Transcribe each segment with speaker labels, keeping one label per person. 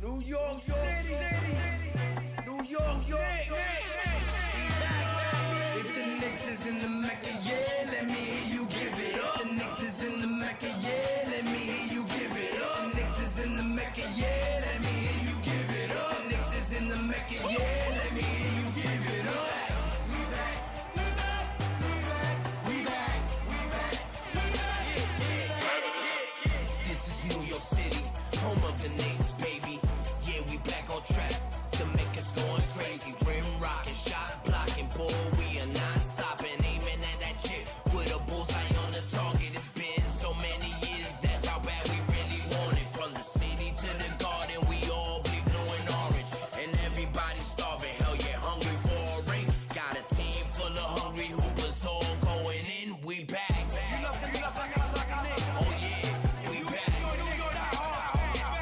Speaker 1: New York City, New York, Knicks. If the Knicks is in the Mecca, yeah, let me hear you give it up. The Knicks is in the Mecca, yeah, let me hear you give it up. The Knicks is in the Mecca, yeah, let me hear you give it up. The Knicks is in the Mecca, yeah, let me hear you give it up. We back, we back, we back, we back, we back. This is New York City, home of the Knicks, baby. Yeah, we back on track. The Mecca's going crazy. Rim rocking, shot blocking, ball. We are not stopping, aiming at that chip with a bullseye on the target. It's been so many years, that's how bad we really want it. From the city to the garden, we all be blue and orange, and everybody starving. Hell yeah, hungry for a ring. Got a team full of hungry hoopers, all going in. We back. Oh yeah, we back.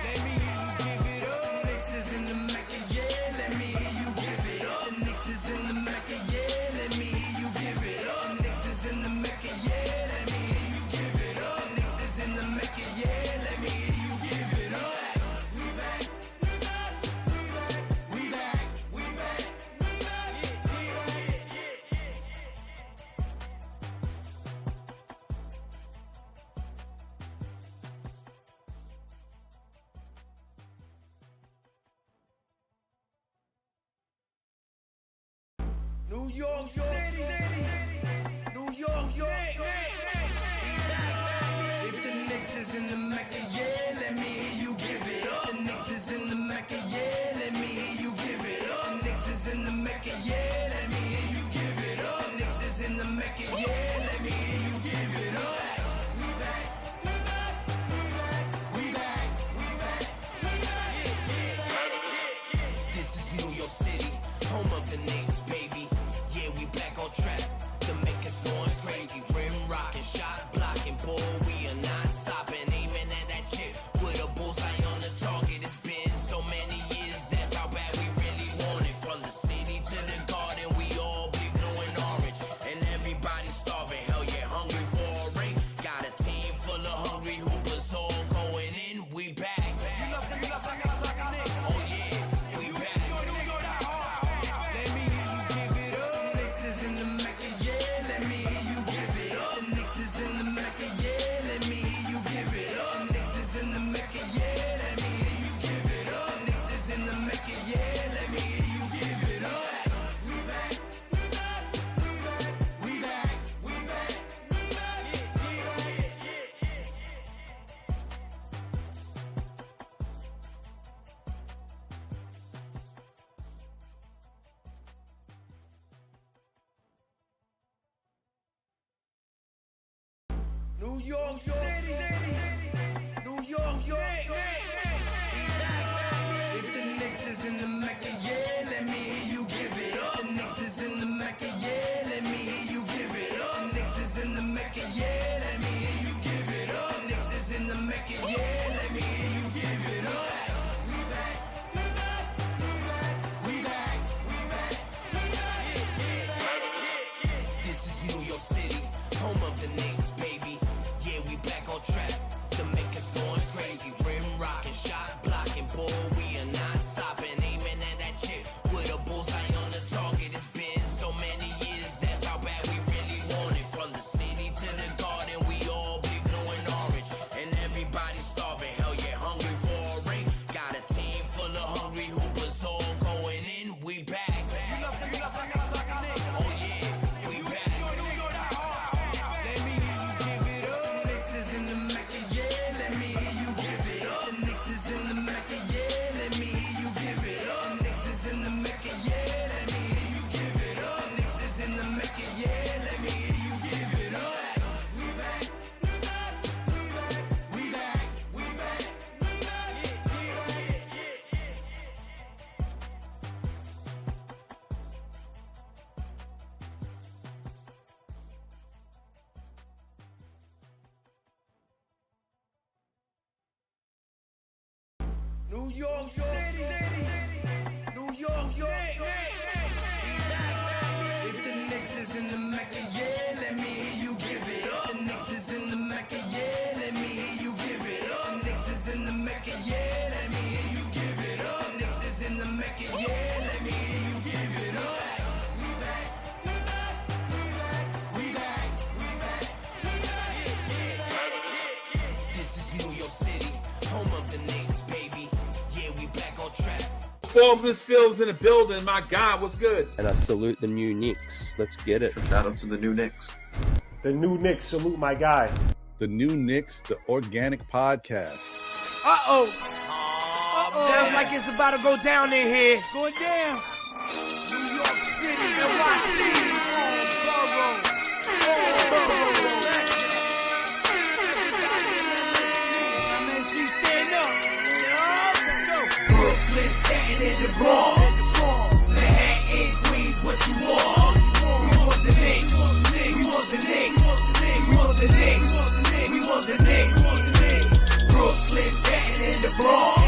Speaker 1: Let me hear you give it up. The Knicks is in the Mecca, yeah. Let me hear you give it up. The Knicks is in the Mecca, yeah. Let me hear you give it up. The Knicks is in the Mecca, yeah. Let me hear you give it up. The Knicks is in the Mecca, yeah. Let me hear you give it up. We back, we back, we back, we back, we back, we New York City, New York, Knicks. If the Knicks is in the Mecca, yeah, let me hear you give it up. The Knicks is in the Mecca, yeah, let me hear you give it up. The Knicks is in the Mecca, yeah, let me hear you give it up. The Knicks is in the Mecca, yeah, let me hear you give it up. We back, we back, we back, we back, we back, we back. This is New York City, home of the Knicks, baby. Yeah, we back on track. The Mecca's going crazy. Rim rocking, shot blocking, ball. We are not stopping, aiming at that chip with a bullseye on the target. It's been so many years, that's how bad we really want it. From the city to the garden, we all be blue and orange, and everybody starving. Hell yeah, hungry for a ring. Got a team full of hungry hoopers, all going in. We back. Oh yeah, we back. Let me hear you give it up. The Knicks is in the Mecca, yeah. Let me hear you give it up. The Knicks is in the Mecca, yeah. Let me hear you give it up. The Knicks is in the Mecca, yeah. Let me hear you give it up. The Knicks is in the Mecca, yeah. Let me hear you give it up. We back, we back, we back, we back, we back, we New York City, New York, Knicks. If the Knicks is in the Mecca, yeah, let me hear you give it up. The Knicks is in the Mecca, yeah, let me hear you give it up. The Knicks is in the Mecca, yeah, let me hear you give it up. The Knicks is in the Mecca, yeah, let me hear you give it up. We back, we back, we back, we back, we back, we back. This is New York City, home of the Knicks, baby. Yeah, we back on track. The Mecca's going crazy. Rim rocking, shot blocking, ball. We are not stopping, aiming at that chip with a bullseye on the target. It's been so many years, that's how bad we really want it. From the city to the garden, we all be blue and orange, and everybody starving. Hell yeah, hungry for a ring. Got a team full of hungry hoopers, all going in. We back. Oh yeah, we back. Let me hear you give it up. The Knicks is in the Mecca, yeah. Let me hear you give it up. The Knicks is in the Mecca, yeah. Let me hear you give it up. The Knicks is in the Mecca, yeah. Let me hear you give it up. The Knicks is in the Mecca, yeah. Let me hear you give it up. We back, we back, we back, we back, we back, we New York City, New York, Knicks. If the Knicks is in the Mecca, yeah, let me hear you give it up. The Knicks is in the Mecca, yeah, let me hear you give it up. The Knicks is in the Mecca, yeah, let me hear you give it
Speaker 2: Forbes and Films in the building. My God, what's good?
Speaker 3: And I salute the new Knicks. Let's get it.
Speaker 4: Shout out to the new Knicks.
Speaker 5: The new Knicks, salute my guy.
Speaker 6: The new Knicks, the organic podcast.
Speaker 1: Uh-oh. Sounds like it's about to go down in here. Going down. New York City, NYC, Borough. MSG stand up. Brooklyn standing in the Bronx. Manhattan, Queens, what you want? We want the Knicks. We want the Knicks. We want the Knicks. We want the Knicks. Brooklyn standing in the Bronx.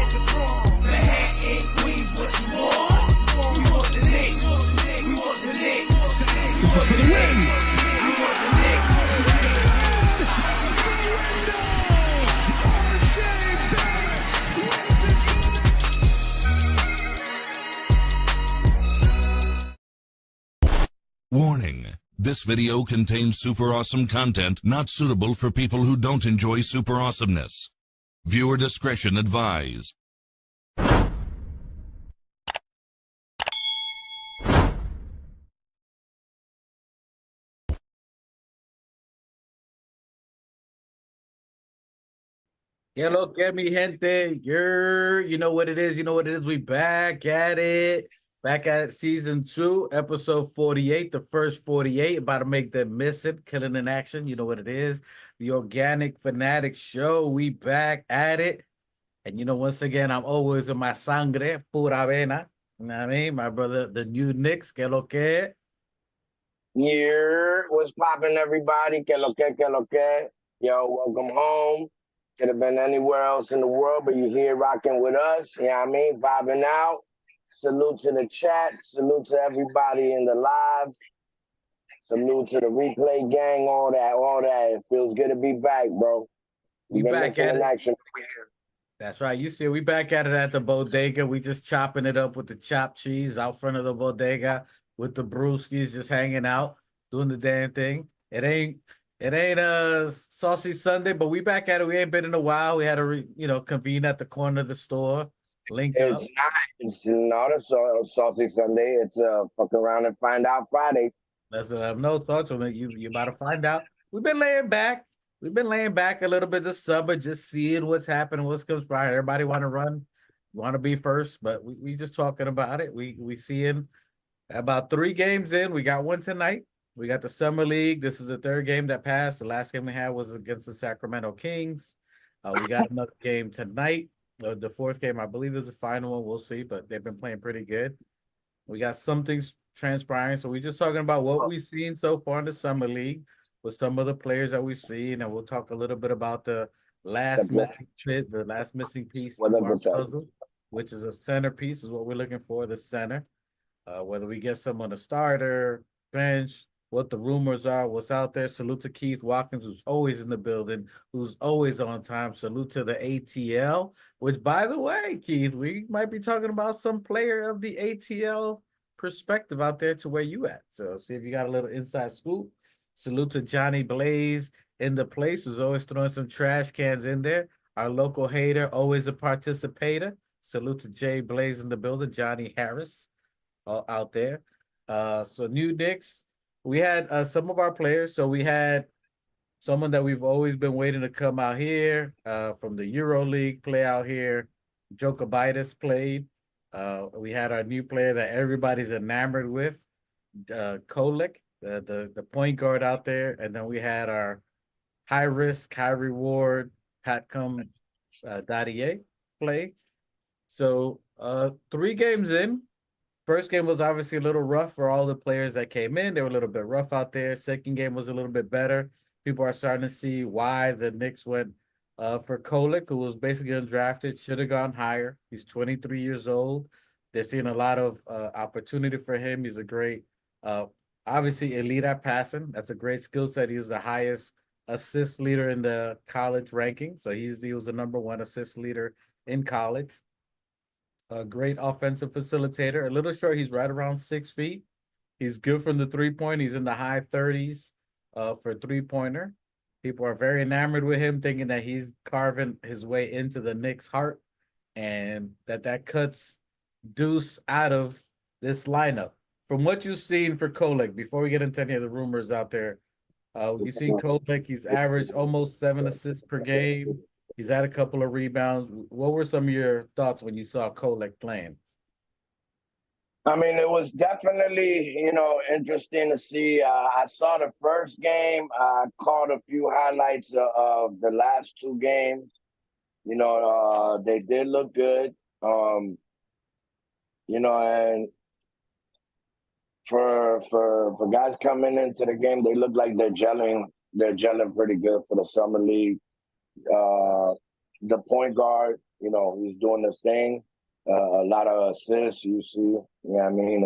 Speaker 1: Manhattan, Queens, what you want? We want the Knicks. We want the Knicks. We want the Knicks. We want the Knicks.
Speaker 7: Warning. This video contains super awesome content not suitable for people who don't enjoy super awesomeness. Viewer discretion advised.
Speaker 2: Hello, que mi gente. You know what it is. You know what it is. We back at it. Back at season 2, episode 48, the first 48, about to make them miss it, killing in action. You know what it is. The Organic Fanatic Show. We back at it. And you know, once again, I'm always in my sangre, pura vena. You know what I mean? My brother, the new Knicks, que lo que.
Speaker 8: Yeah, what's poppin', everybody? Que lo que, que lo que. Yo, welcome home. Could have been anywhere else in the world, but you're here rocking with us. You know what I mean? Vibing out. Salute to the chat. Salute to everybody in the live. Salute to the replay gang. All that. It feels good to be back, bro.
Speaker 2: We back at it.
Speaker 8: Action.
Speaker 2: That's right. You see, we back at it at the bodega. We just chopping it up with the chopped cheese out front of the bodega with the brewskis, just hanging out, doing the damn thing. It ain't Saucy Sunday, but we back at it. We ain't been in a while. We had to, convene at the corner of the store, link up.
Speaker 8: It's not a Saucy Sunday. It's fuck around and find out Friday.
Speaker 2: That's what I have no thoughts on it. You about to find out. We've been laying back. We've been laying back a little bit this summer, just seeing what's happening, what's conspiring. Everybody want to run, want to be first, but we just talking about it. We seeing about 3 games in. We got one tonight. We got the Summer League. This is the 3rd game that passed. The last game we had was against the Sacramento Kings. We got another game tonight. The 4th game, I believe, is the final one. We'll see, but they've been playing pretty good. We got some things transpiring. So we're just talking about what we've seen so far in the Summer League with some of the players that we've seen, and we'll talk a little bit about the last missing piece to our puzzle, which is a centerpiece, is what we're looking for, the center. Whether we get someone a starter, bench, what the rumors are, what's out there. Salute to Keith Watkins, who's always in the building, who's always on time. Salute to the ATL, which, by the way, Keith, we might be talking about some player of the ATL perspective out there to where you at. So see if you got a little inside scoop. Salute to Johnny Blaze in the place, who's always throwing some trash cans in there. Our local hater, always a participator. Salute to Jay Blaze in the building, Johnny Harris out there. So new Knicks. We had some of our players. So we had someone that we've always been waiting to come out here from the Euro League, play out here. Jokovitis played. We had our new player that everybody's enamored with, Kolek, the point guard out there. And then we had our high risk, high reward, Patcom Dadier play. So 3 games in. First game was obviously a little rough for all the players that came in. They were a little bit rough out there. Second game was a little bit better. People are starting to see why the Knicks went for Kolek, who was basically undrafted, should have gone higher. He's 23 years old. They're seeing a lot of opportunity for him. He's a great, obviously elite at passing. That's a great skill set. He was the highest assist leader in the college ranking. So he was the #1 assist leader in college. A great offensive facilitator. A little short. He's right around 6 feet. He's good from the 3-point. He's in the high 30s for 3-pointer. People are very enamored with him, thinking that he's carving his way into the Knicks' heart, and that cuts Deuce out of this lineup? From what you've seen for Kolek, before we get into any of the rumors out there, you see Kolek, he's averaged almost 7 assists per game. He's had a couple of rebounds. What were some of your thoughts when you saw Kolek playing?
Speaker 8: I mean, it was definitely, interesting to see. I saw the first game. I caught a few highlights of the last two games. They did look good. And for guys coming into the game, they look like they're gelling. They're gelling pretty good for the summer league. The point guard, he's doing his thing. A lot of assists, you see. You know what I mean?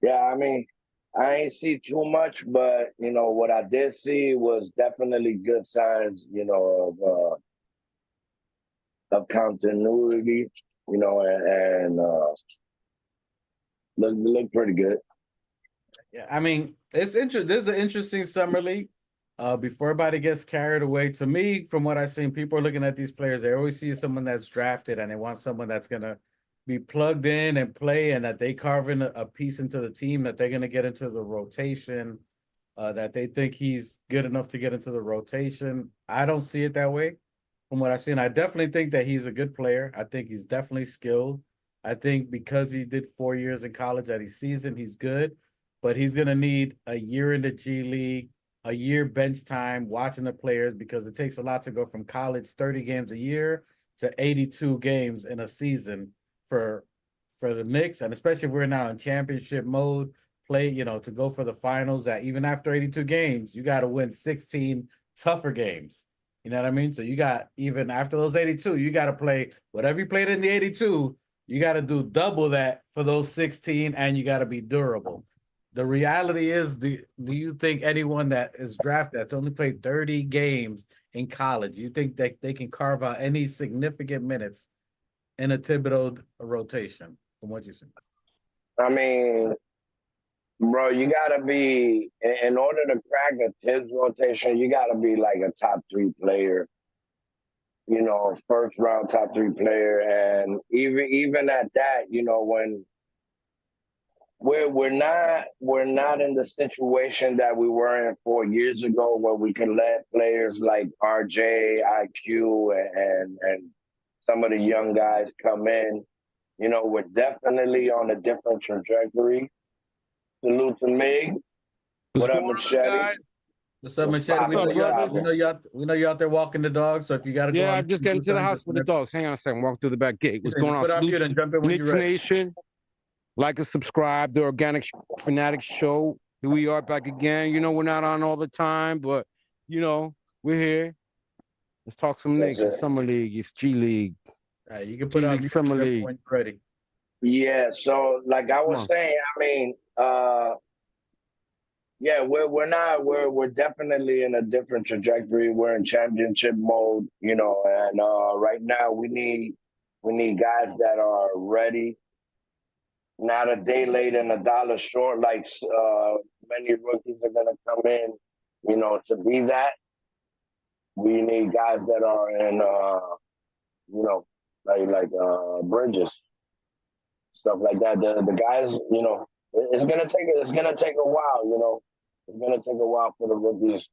Speaker 8: And I ain't see too much, but what I did see was definitely good signs, of continuity, and look pretty good.
Speaker 2: Yeah, I mean, it's interesting. This is an interesting summer league. Before everybody gets carried away, to me, from what I've seen, people are looking at these players. They always see someone that's drafted and they want someone that's gonna be plugged in and play, and that they carve in a piece into the team, that they're gonna get into the rotation, that they think he's good enough to get into the rotation. I don't see it that way. From what I've seen, I definitely think that he's a good player. I think he's definitely skilled. I think because he did 4 years in college that he's seasoned, he's good, but he's gonna need a year in the G League, a year bench time watching the players, because it takes a lot to go from college 30 games a year to 82 games in a season for the Knicks, and especially if we're now in championship mode, play, to go for the finals, that even after 82 games, you got to win 16 tougher games. You know what I mean? So you got, even after those 82, you got to play whatever you played in the 82, you got to do double that for those 16, and you got to be durable. The reality is, do you think anyone that is drafted that's only played 30 games in college, you think that they can carve out any significant minutes in a Thibodeau rotation, from what you see?
Speaker 8: I mean, bro, you gotta be, in order to crack a Tibbs rotation, you gotta be like a top 3 player, first round top 3 player, and even at that, when we're not in the situation that we were in 4 years ago, where we can let players like RJ, IQ, and some of the young guys come in. We're definitely on a different trajectory. Salute to Mig. What up, Machete?
Speaker 2: What's up, Machete? We know you out there walking the dog. So if you got to go,
Speaker 4: I just got into the house with the dogs. Hang on a second. Walk through the back gate. What's going on?
Speaker 2: Put on mute and jump in when
Speaker 4: Knicks
Speaker 2: you're ready.
Speaker 4: Nation. Like and subscribe. The Organic Fanatics Show. Here we are back again. We're not on all the time, but we're here. Let's talk some Knicks. It's Summer League. It's G League.
Speaker 2: All right, you can put on
Speaker 4: Summer League
Speaker 2: when you're ready.
Speaker 8: Yeah. So, like I was saying, I mean, we're definitely in a different trajectory. We're in championship mode, and right now we need guys that are ready, not a day late and a dollar short, like many rookies are gonna come in, to be that. We need guys that are in like Bridges, stuff like that. The guys, it's gonna take a while, It's gonna take a while for the rookies,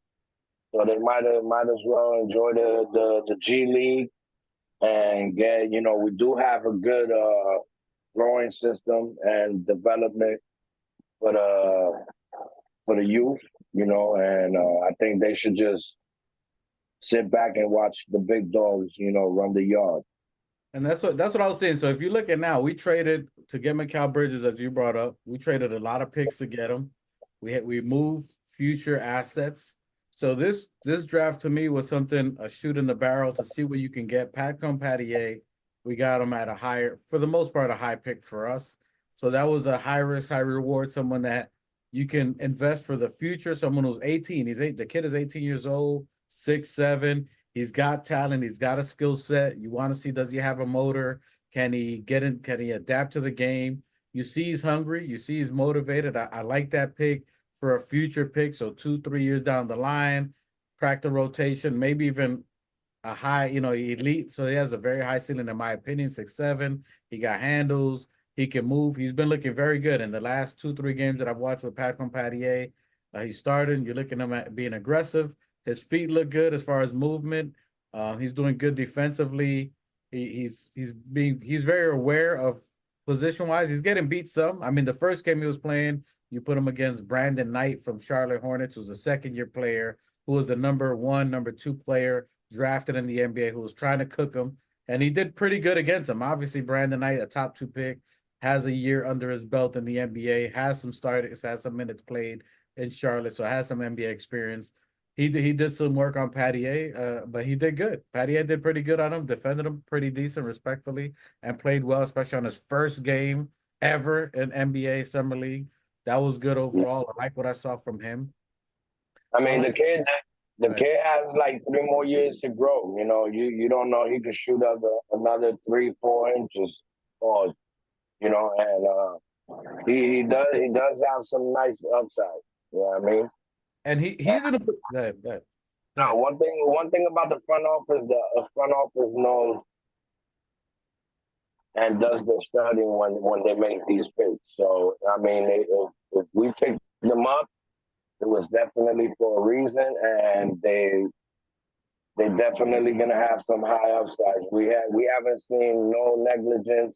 Speaker 8: so they might as well enjoy the G League and get. We do have a good growing system and development for the youth, and I think they should just sit back and watch the big dogs, run the yard.
Speaker 2: And that's what I was saying. So if you look at now, we traded to get Mikal Bridges, as you brought up. We traded a lot of picks to get him. We moved future assets. So this draft to me was a shoot in the barrel to see what you can get. Pat Compatier, we got him at for the most part, a high pick for us. So that was a high risk, high reward, someone that you can invest for the future. Someone who's 18. The kid is 18 years old, 6'7". He's got talent. He's got a skill set. You want to see, does he have a motor? Can he get in? Can he adapt to the game? You see he's hungry. You see he's motivated. I like that pick for a future pick. So 2-3 years down the line, crack the rotation, maybe even a high, elite. So he has a very high ceiling, in my opinion. 6'7". He got handles. He can move. He's been looking very good in the last 2-3 games that I've watched with Pat Compatier. He's starting. You're looking at him at being aggressive. His feet look good as far as movement. He's doing good defensively. He's very aware of position wise. He's getting beat some. I mean, the first game he was playing, you put him against Brandon Knight from Charlotte Hornets, who's a second-year player, who was the number 1, number 2 player drafted in the NBA, who was trying to cook him, and he did pretty good against him. Obviously, Brandon Knight, a top 2 pick, has a year under his belt in the NBA, has some minutes played in Charlotte, so has some NBA experience. He did some work on Pattier, but he did good. Pattier did pretty good on him, defended him pretty decent, respectfully, and played well, especially on his first game ever in NBA Summer League. That was good overall. I like what I saw from him.
Speaker 8: I mean, the kid has like 3 more years to grow. You don't know, he could shoot up another 3-4 inches, or and he does have some nice upside. You know what I mean?
Speaker 2: And he's in a good. Go ahead.
Speaker 8: Now, one thing about the front office, the front office knows and does the studying when they make these picks. So I mean, if we picked them up, it was definitely for a reason, and they definitely gonna have some high upsides. We haven't seen no negligence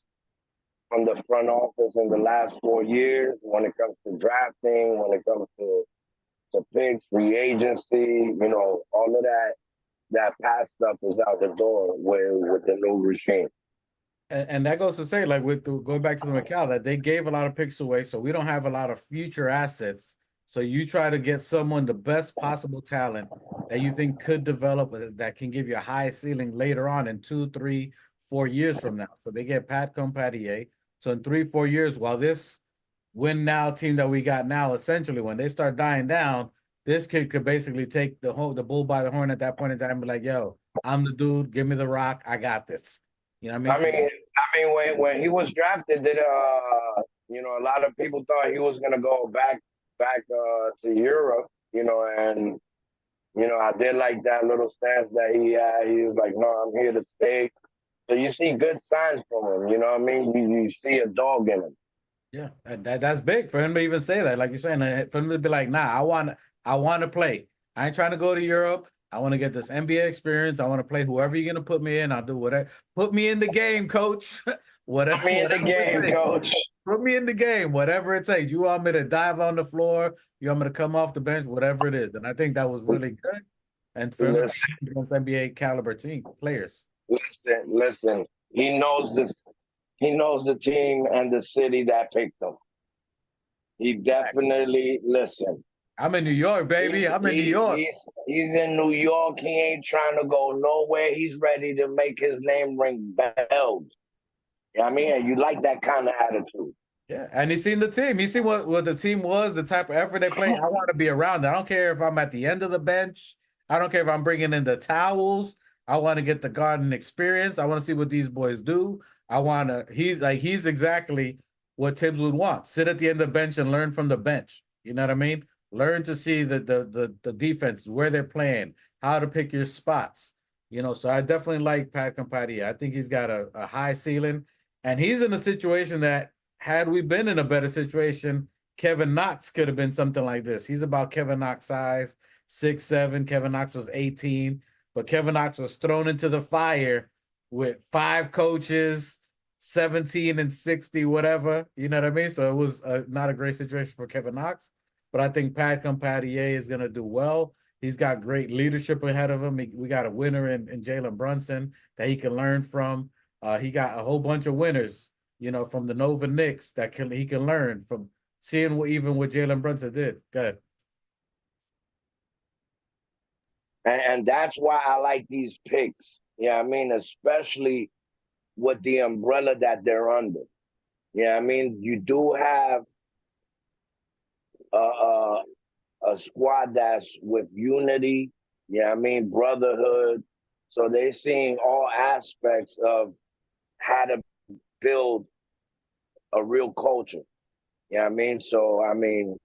Speaker 8: from the front office in the last 4 years when it comes to drafting, when it comes to picks, free agency, all of that past stuff is out the door with the new regime.
Speaker 2: And that goes to say, like, going back to the Macau, that they gave a lot of picks away, so we don't have a lot of future assets. So you try to get someone, the best possible talent that you think could develop, that can give you a high ceiling later on in 2, 3, 4 years from now. So they get Pat Compatier. So in 3, 4 years, while this win now team that we got now, essentially, when they start dying down, this kid could basically take the bull by the horn at that point in time and be like, yo, I'm the dude, give me the rock, I got this. You know what I mean?
Speaker 8: I mean, when he was drafted, a lot of people thought he was gonna go back to Europe, and I did like that little stance that he had. He was like, no, I'm here to stay. So you see good signs from him, you know what I mean? You see a dog in him.
Speaker 2: Yeah, that's big for him to even say that. Like you're saying, for him to be like, nah, I want to play. I ain't trying to go to Europe. I want to get this NBA experience. I want to play whoever you're gonna put me in. I'll do whatever. Put me in the game, coach. whatever.
Speaker 8: Put me in the game, coach.
Speaker 2: Put me in the game, whatever it takes. You want me to dive on the floor? You want me to come off the bench? Whatever it is. And I think that was really good. And for him against NBA caliber team players.
Speaker 8: Listen. He knows this. He knows the team and the city that picked him. He definitely listen.
Speaker 2: I'm in New York, baby. I'm in New York.
Speaker 8: He's in New York. He ain't trying to go nowhere. He's ready to make his name ring bells. You know what I mean? And you like that kind of attitude.
Speaker 2: Yeah, and he's seen the team. He's seen what the team was, the type of effort they play. I want to be around it. I don't care if I'm at the end of the bench. I don't care if I'm bringing in the towels. I want to get the garden experience. I want to see what these boys do. He's exactly what Tibbs would want. Sit at the end of the bench and learn from the bench. You know what I mean? Learn to see the defense, where they're playing, how to pick your spots. So I definitely like Pat Compatier. I think he's got a high ceiling, and he's in a situation that, had we been in a better situation, Kevin Knox could have been something like this. He's about Kevin Knox size, 6'7". Kevin Knox was 18, but Kevin Knox was thrown into the fire with 5 coaches, 17 and 60, whatever. You know what I mean? So it was not a great situation for Kevin Knox. But I think Pat Compatier is going to do well. He's got great leadership ahead of him. We got a winner in Jalen Brunson that he can learn from. He got a whole bunch of winners, from the Nova Knicks that he can learn from, seeing what Jalen Brunson did. Good.
Speaker 8: And that's why I like these picks. Yeah, I mean, especially with the umbrella that they're under. Yeah, I mean, you do have a squad that's with unity. Yeah, I mean, brotherhood. So they're seeing all aspects of how to build a real culture. Yeah, I mean, so I mean,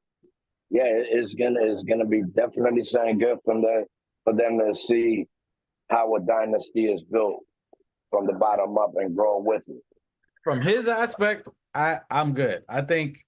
Speaker 8: yeah, it's gonna be definitely something good for them to see how a dynasty is built from the bottom up and grow with it.
Speaker 2: From his aspect, I'm good. I think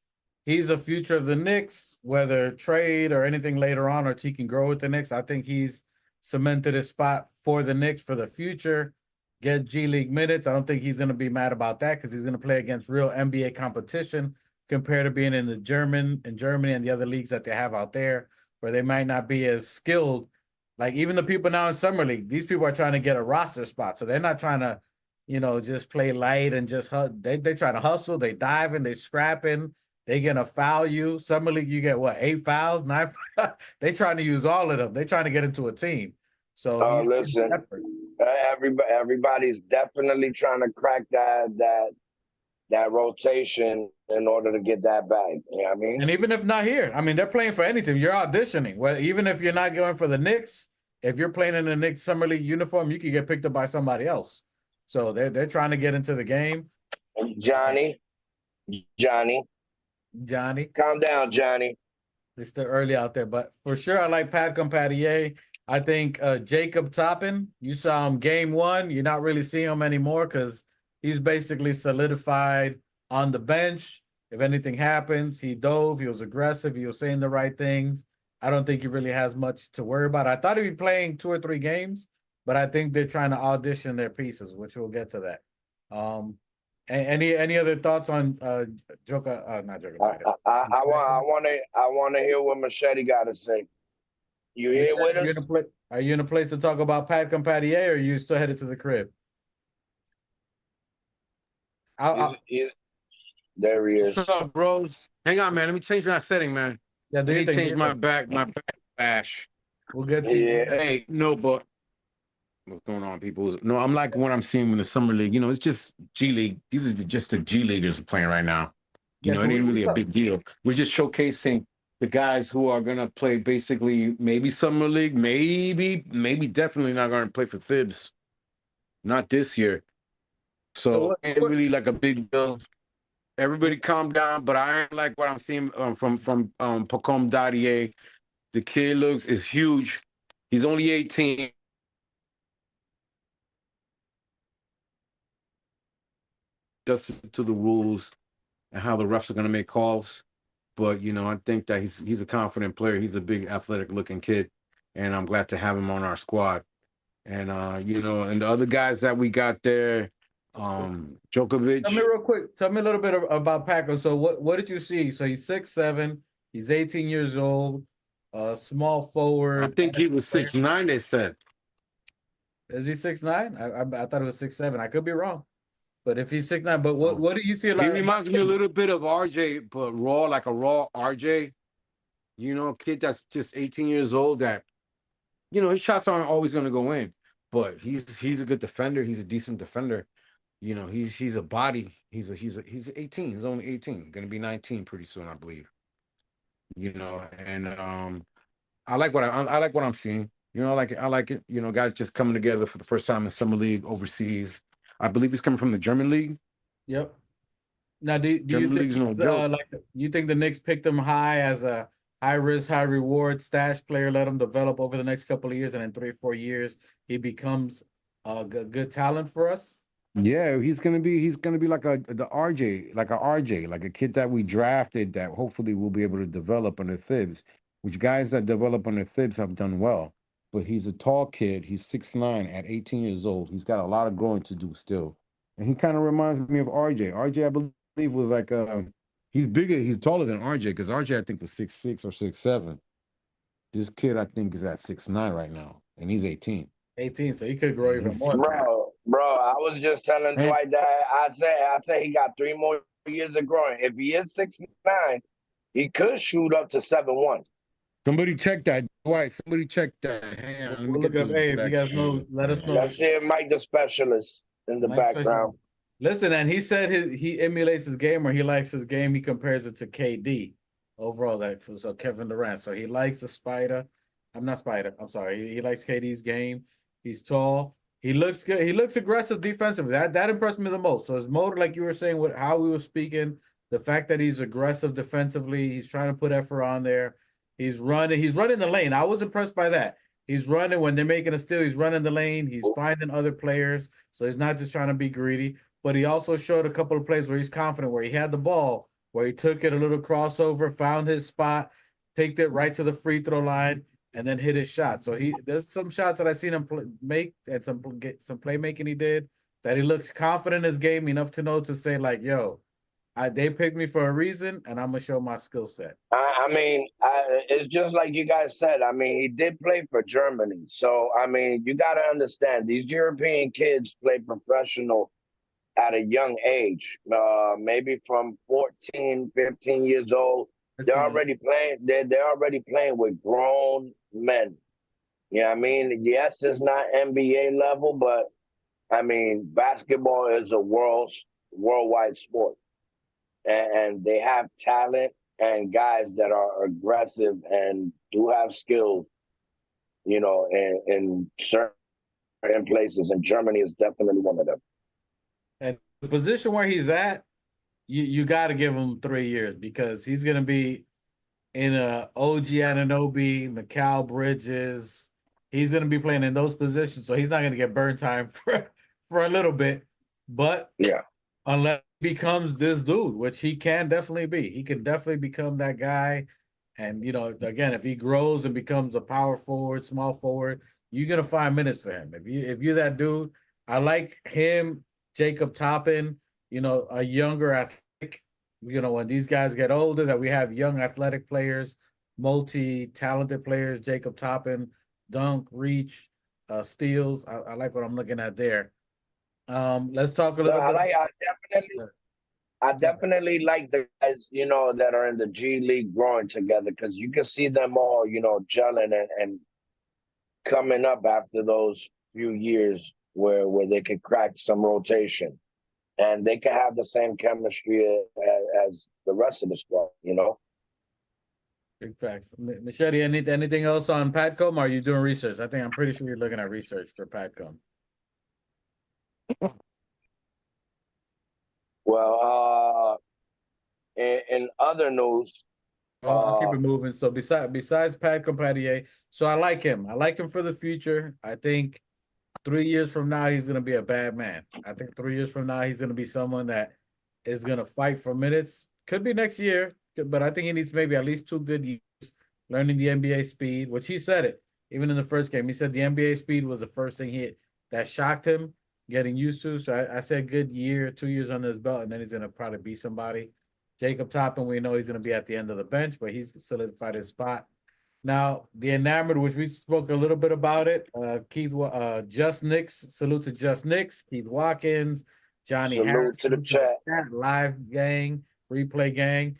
Speaker 2: he's a future of the Knicks, whether trade or anything later on, or he can grow with the Knicks. I think he's cemented his spot for the Knicks for the future. Get G League minutes. I don't think he's going to be mad about that because he's going to play against real NBA competition compared to being in Germany and the other leagues that they have out there, where they might not be as skilled. Like even the people now in summer league, these people are trying to get a roster spot, so they're not trying to, just play light and just they trying to hustle. They diving, they scrapping. They gonna foul you. Summer league, you get what, 8 fouls, 9 fouls? They trying to use all of them. They trying to get into a team. So
Speaker 8: Oh,
Speaker 2: he's
Speaker 8: listen, everybody's definitely trying to crack that rotation in order to get that bag. You know what I mean?
Speaker 2: And even if not here, I mean, they're playing for any team. You're auditioning. Well, even if you're not going for the Knicks, if you're playing in the Knicks summer league uniform, you can get picked up by somebody else. So they're trying to get into the game.
Speaker 8: Johnny, calm down, Johnny.
Speaker 2: It's still early out there, but for sure, I like Pat Compatier. I think Jacob Toppin, you saw him game one. You're not really seeing him anymore because he's basically solidified on the bench. If anything happens, he dove, he was aggressive, he was saying the right things. I don't think he really has much to worry about. I thought he'd be playing 2 or 3 games, but I think they're trying to audition their pieces, which we'll get to that. Any other thoughts on Joker? Not Joker.
Speaker 8: I want to hear what Machete got to say. You here with us?
Speaker 2: Are you in a place to talk about Pat Compatier, or are you still headed to the crib?
Speaker 8: There he is.
Speaker 4: What's up, bros? Hang on, man. Let me change my setting, man.
Speaker 2: Yeah,
Speaker 4: Let me change my back bash.
Speaker 2: We'll get to you.
Speaker 4: Hey, no, but what's going on, people? No, I'm like what I'm seeing in the summer league. It's just G League. These are just the G Leaguers playing right now. It ain't really a big deal. We're just showcasing the guys who are gonna play basically maybe summer league, maybe definitely not gonna play for Thibs. Not this year. So ain't really like a big deal. Everybody calm down, but I ain't like what I'm seeing from Pacom Dadier. The kid is huge. He's only 18. Just to the rules and how the refs are going to make calls. But, I think that he's a confident player. He's a big athletic looking kid. And I'm glad to have him on our squad. And, and the other guys that we got there, Djokovic.
Speaker 2: Tell me real quick. Tell me a little bit about Paco. So what did you see? So he's 6'7". He's 18 years old. Small forward.
Speaker 4: I think he was 6'9", they said.
Speaker 2: Is he 6'9"? I thought it was 6'7". I could be wrong. But if he's 6'9", but what do you see?
Speaker 4: He reminds me a little bit of RJ, but like a raw RJ. A kid that's just 18 years old that, his shots aren't always going to go in. But he's a good defender. He's a decent defender. He's a body. He's 18. He's only 18. Going to be 19 pretty soon, I believe. And I like what I'm seeing. I like it. Guys just coming together for the first time in summer league overseas. I believe he's coming from the German league.
Speaker 2: Yep. Now, do you think you think the Knicks picked him high as a high risk, high reward stash player? Let him develop over the next couple of years, and in 3 or 4 years, he becomes a good talent for us.
Speaker 4: Yeah, he's gonna be like a RJ, like a kid that we drafted that hopefully will be able to develop under Thibs. Which guys that develop under Thibs have done well. But he's a tall kid. He's 6'9" at 18 years old. He's got a lot of growing to do still. And he kind of reminds me of RJ. RJ, I believe, was like he's bigger, he's taller than RJ, because RJ I think was 6'6" or 6'7". This kid I think is at 6'9" right now, and he's 18.
Speaker 2: 18, so he could grow even more.
Speaker 8: Bro, I was just telling Dwight that I say he got 3 more years of growing. If he is 6'9", he could shoot up to 7'1".
Speaker 4: Somebody check that, Dwight. Somebody check that. Hang on,
Speaker 2: We'll look up. Hey, if you guys know, let us know.
Speaker 8: Let's hear Mike the specialist in the background.
Speaker 2: Listen, and he said he emulates his game, or he likes his game. He compares it to KD overall. So Kevin Durant. So he likes the Spider. I'm not Spider. I'm sorry. He likes KD's game. He's tall. He looks good. He looks aggressive defensively. That impressed me the most. So his motor, like you were saying, with how we were speaking, the fact that he's aggressive defensively, he's trying to put effort on there. He's running the lane. I was impressed by that. He's running when they're making a steal. He's running the lane. He's finding other players. So he's not just trying to be greedy. But he also showed a couple of plays where he's confident, where he had the ball, where he took it a little crossover, found his spot, picked it right to the free throw line, and then hit his shot. So there's some shots that I seen him make and some playmaking he did that he looks confident in his game enough to know to say like, yo, they picked me for a reason, and I'm gonna show my skill set.
Speaker 8: I mean, it's just like you guys said. I mean, he did play for Germany. So, I mean, you got to understand these European kids play professional at a young age, maybe from 14, 15 years old. They're already playing. They're already playing with grown men. You know what I mean? Yes, it's not NBA level, but I mean, basketball is a worldwide sport, and they have talent and guys that are aggressive and do have skills. You know, in certain places, and Germany is definitely one of them.
Speaker 2: And the position where he's at, you got to give him 3 years because he's going to be in a OG Anunoby, Mikal Bridges. He's going to be playing in those positions, so he's not going to get burn time for a little bit. But
Speaker 8: yeah,
Speaker 2: unless he becomes this dude, which he can definitely be, he can definitely become that guy. And you know, again, if he grows and becomes a power forward, small forward, you're gonna find minutes for him. If you're that dude, I like him, Jacob Toppin, you know, a younger athletic. You know, when these guys get older, that we have young athletic players, multi-talented players, Jacob Toppin, dunk, reach, steals. I like what I'm looking at there. Let's talk a little bit.
Speaker 8: I definitely like the guys, you know, that are in the G League growing together because you can see them all, you know, gelling and coming up after those few years where they can crack some rotation and they can have the same chemistry as the rest of the squad, you know.
Speaker 2: Big facts. Machete, anything else on Patcom? Or are you doing research? I'm pretty sure you're looking at research for Patcom.
Speaker 8: Well, in other news,
Speaker 2: I'll keep it moving. So besides Pat Compatier, so I like him. I like him for the future. I think 3 years from now he's gonna be a bad man. I think 3 years from now he's gonna be someone that is gonna fight for minutes. Could be next year, but I think he needs maybe at least 2 good years learning the NBA speed, which he said it even in the first game. He said the NBA speed was the first thing that shocked him getting used to. So I said good year, 2 years under his belt, and then he's gonna probably be somebody. Jacob Toppin, we know he's going to be at the end of the bench, but he's solidified his spot. Now, the enamored, which we spoke a little bit about it, Just Knicks, salute to Just Knicks, Keith Watkins, Johnny
Speaker 8: salute
Speaker 2: Harris,
Speaker 8: to the chat,
Speaker 2: live gang, replay gang.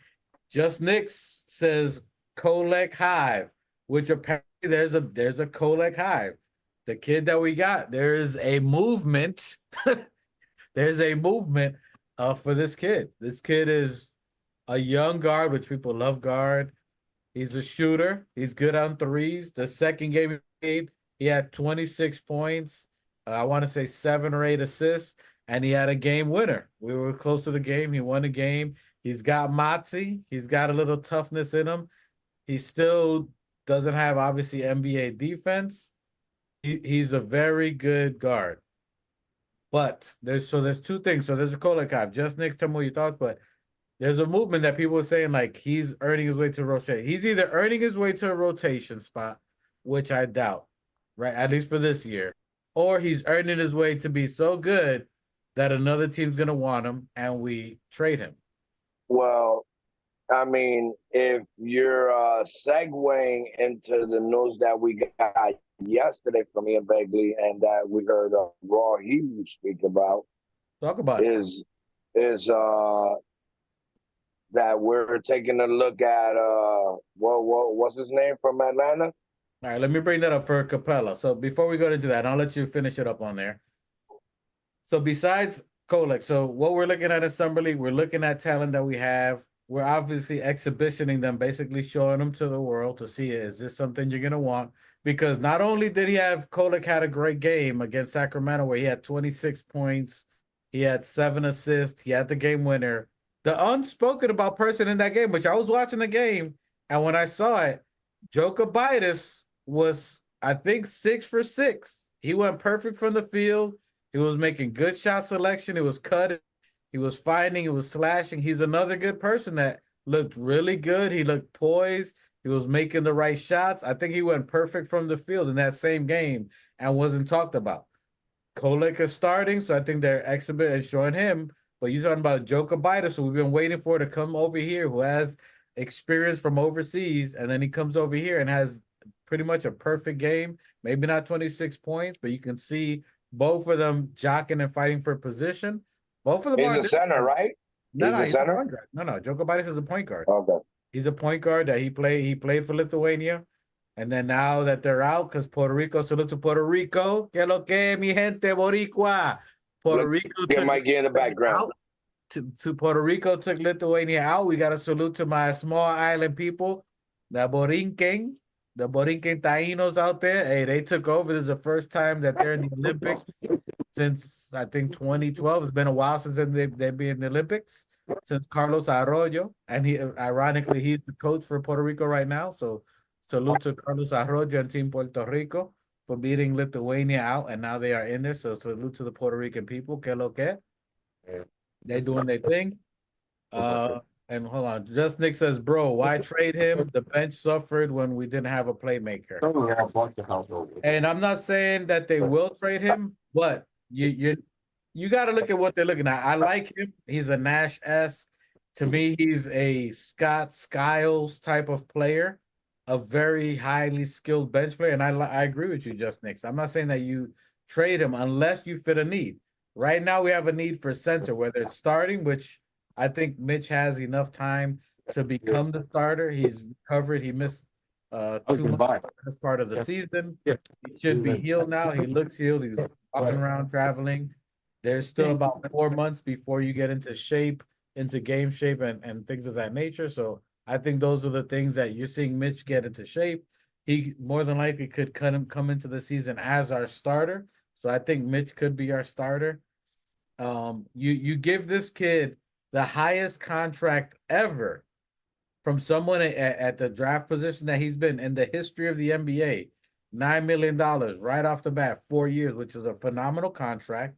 Speaker 2: Just Knicks says Kolek Hive, which apparently there's a Kolek Hive. The kid that we got, there is a movement. There's a movement for this kid. This kid is a young guard, which people love guard. He's a shooter. He's good on threes. The second game he played, he had 26 points. I want to say 7 or 8 assists, and he had a game winner. We were close to the game. He won the game. He's got moxie. He's got a little toughness in him. He still doesn't have, obviously, NBA defense. He's a very good guard. But there's 2 things. So there's a Kolekov. Just Nick, tell me what your thoughts, but there's a movement that people are saying like he's earning his way to a rotation. He's either earning his way to a rotation spot, which I doubt, right? At least for this year, or he's earning his way to be so good that another team's gonna want him and we trade him.
Speaker 8: Well, I mean, if you're segueing into the news that we got yesterday from Ian Begley and that we heard Raw Hebrew speak about,
Speaker 2: talk about
Speaker 8: is that we're taking a look at what's his name from Atlanta?
Speaker 2: All right, let me bring that up for Capella. So before we go into that, I'll let you finish it up on there. So besides Kolek, so what we're looking at in Summer League, we're looking at talent that we have. We're obviously exhibitioning them, basically showing them to the world to see, is this something you're going to want? Because not only did he have, Kolek had a great game against Sacramento where he had 26 points, he had 7 assists, he had the game winner. The unspoken about person in that game, which I was watching the game, and when I saw it, Jokic was I think 6 for 6. He went perfect from the field. He was making good shot selection. He was cutting. He was finding. He was slashing. He's another good person that looked really good. He looked poised. He was making the right shots. I think he went perfect from the field in that same game and wasn't talked about. Kolek is starting, so I think they're exhibiting and showing him. But you're talking about Joker Biter, so we've been waiting for to come over here, who has experience from overseas, and then he comes over here and has pretty much a perfect game. Maybe not 26 points, but you can see both of them jockeying and fighting for position. Both of them
Speaker 8: He's
Speaker 2: are
Speaker 8: a center, right?
Speaker 2: No,
Speaker 8: He's a
Speaker 2: he's a
Speaker 8: center?
Speaker 2: point guard. No, Joker Biter is a point guard.
Speaker 8: Okay.
Speaker 2: He's a point guard that he played for Lithuania. And then now that they're out, because Puerto Rico, salute to Puerto Rico. Que lo que, mi gente boricua. Puerto Rico
Speaker 8: Get
Speaker 2: took
Speaker 8: Mikey in the
Speaker 2: Lithuania
Speaker 8: background.
Speaker 2: out. To Puerto Rico took Lithuania out. We got a salute to my small island people, the Borinquen Tainos out there. Hey, they took over. This is the first time that they're in the Olympics since I think 2012. It's been a while since they've been in the Olympics since Carlos Arroyo, and ironically he's the coach for Puerto Rico right now. So salute to Carlos Arroyo and Team Puerto Rico for beating Lithuania out, and now they are in there. So salute to the Puerto Rican people. Que lo que? They doing their thing. And hold on, Just Nick says, bro, why trade him? The bench suffered when we didn't have a playmaker. And I'm not saying that they will trade him, but you got to look at what they're looking at. I like him. He's a Nash-esque. To me, he's a Scott Skiles type of player, a very highly skilled bench player. And I agree with you, Just Nick. I'm not saying that you trade him unless you fit a need. Right now, we have a need for center, whether it's starting, which I think Mitch has enough time to become the starter. He's recovered. He missed 2 months as part of the season. He should be healed now. He looks healed. He's walking around, traveling. There's still about 4 months before you get into shape, into game shape and things of that nature. So I think those are the things that you're seeing Mitch get into shape. He more than likely could come into the season as our starter. So I think Mitch could be our starter. You give this kid the highest contract ever from someone at the draft position that he's been in the history of the NBA. $9 million right off the bat, 4 years, which is a phenomenal contract.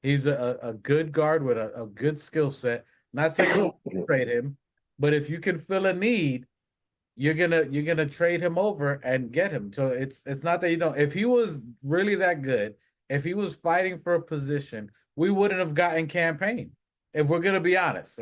Speaker 2: He's a good guard with a good skill set. Not saying you trade him, but if you can fill a need, you're gonna trade him over and get him. So it's not that you don't. If he was really that good, if he was fighting for a position, we wouldn't have gotten Campaign. If we're gonna be honest,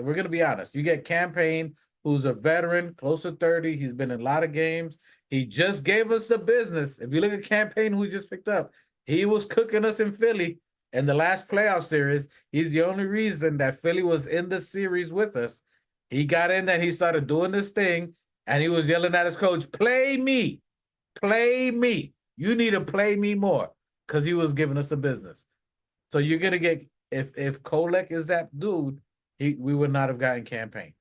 Speaker 2: you get Campaign, who's a veteran, close to 30. He's been in a lot of games. He just gave us the business. If you look at Campaign, who we just picked up, he was cooking us in Philly in the last playoff series. He's the only reason that Philly was in the series with us. He got in there and he started doing this thing. And he was yelling at his coach, play me. You need to play me more, because he was giving us a business. So you're going to get, if Kolek is that dude, we would not have gotten Campaign.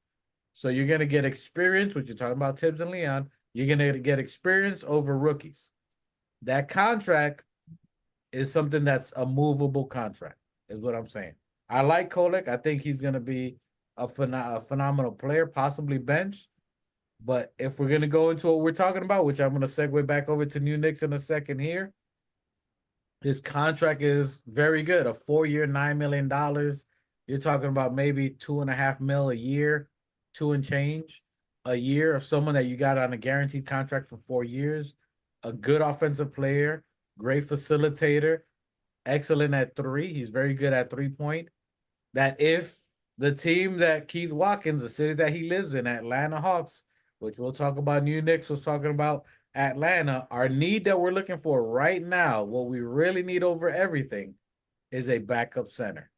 Speaker 2: So you're going to get experience, which you're talking about Tibbs and Leon. You're going to get experience over rookies. That contract is something that's a movable contract, is what I'm saying. I like Kolek. I think he's going to be a phenomenal player, possibly bench. But if we're going to go into what we're talking about, which I'm going to segue back over to New Knicks in a second here, his contract is very good. A 4-year, $9 million. You're talking about maybe $2.5 million a year, 2 and change a year of someone that you got on a guaranteed contract for 4 years. A good offensive player, great facilitator, excellent at three. He's very good at 3-point. That if the team that Keith Watkins, the city that he lives in, Atlanta Hawks, which we'll talk about, New Knicks was talking about Atlanta, our need that we're looking for right now, what we really need over everything is a backup center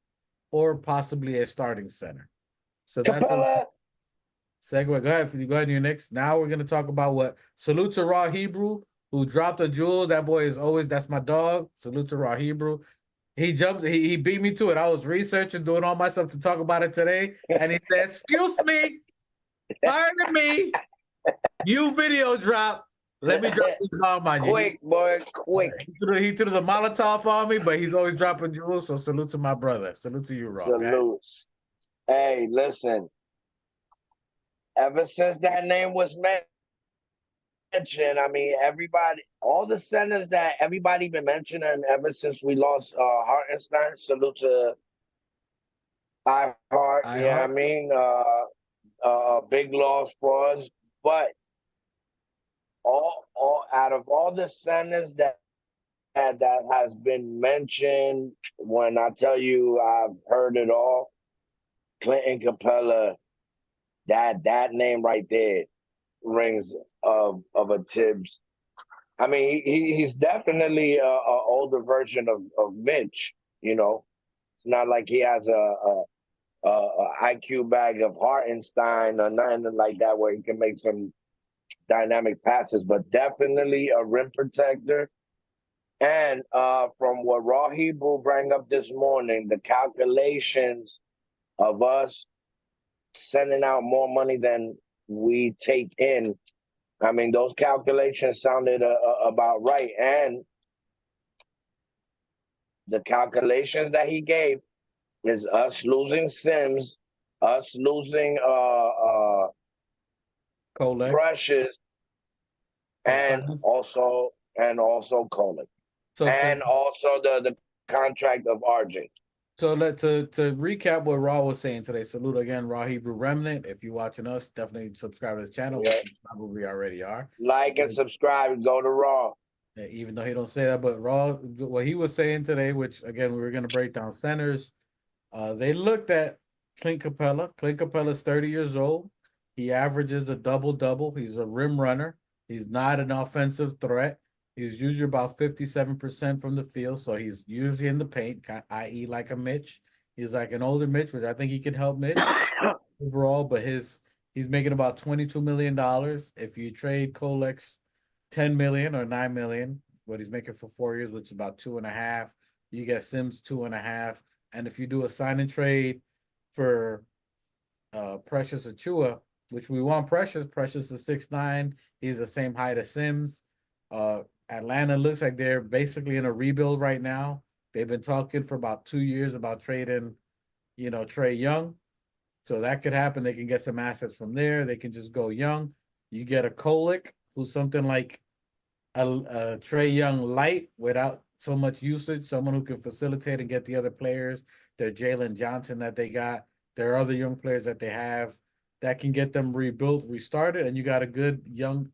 Speaker 2: or possibly a starting center. So that's a segue. Go ahead, New Knicks. Now we're going to talk about what salute to Raw Hebrew, who dropped a jewel. That boy is always, that's my dog. Salute to Raw Hebrew. He jumped, he beat me to it. I was researching, doing all my stuff to talk about it today. And he said, excuse me, pardon me. You video drop. Let me drop this bomb on you.
Speaker 8: Quick, boy, quick.
Speaker 2: He threw the Molotov on me, but he's always dropping jewels. So salute to my brother. Salute to you, Rob.
Speaker 8: Salutes. Hey, listen. Ever since that name was mention, I mean, everybody, all the centers that everybody been mentioning ever since we lost Hartenstein. Salute to iHeart.
Speaker 2: I
Speaker 8: Yeah, I
Speaker 2: heart.
Speaker 8: mean, big loss for us. But all out of all the centers that has been mentioned, when I tell you I've heard it all, Clinton Capella, that name right there rings of a Tibbs. I mean, he's definitely a older version of Mitch. You know, it's not like he has a IQ bag of Hartenstein or nothing like that where he can make some dynamic passes, but definitely a rim protector. And from what Raw Hebrew bring up this morning, the calculations of us sending out more money than we take in. I mean, those calculations sounded about right. And the calculations that he gave is us losing Sims, us losing
Speaker 2: Kolek.
Speaker 8: Precious,
Speaker 2: Oh,
Speaker 8: and
Speaker 2: Simons.
Speaker 8: also Coleman,
Speaker 2: So to
Speaker 8: and also the contract of RJ.
Speaker 2: to recap what Raw was saying today. Salute again, Raw Hebrew Remnant. If you're watching us, definitely subscribe to this channel,
Speaker 8: Yeah.
Speaker 2: which you probably already are.
Speaker 8: Like and subscribe. Go to Raw.
Speaker 2: Even though he don't say that, but Raw, what he was saying today, which again we were going to break down centers. They looked at Clint Capella. Clint Capella's 30 years old. He averages a double-double. He's a rim runner. He's not an offensive threat. He's usually about 57% from the field, so he's usually in the paint, i.e. like a Mitch. He's like an older Mitch, which I think he can help Mitch overall, but he's making about $22 million. If you trade Colex 10 million or 9 million, what he's making for 4 years, which is about 2.5, you get Sims 2.5. And if you do a sign and trade for Precious Achua, which we want Precious is 6'9". He's the same height as Sims. Atlanta looks like they're basically in a rebuild right now. They've been talking for about 2 years about trading, Trae Young. So that could happen. They can get some assets from there. They can just go young. You get a Kolek, who's something like a Trae Young light without so much usage, someone who can facilitate and get the other players. Their Jalen Johnson that they got. There are other young players that they have that can get them rebuilt, restarted, and you got a good young,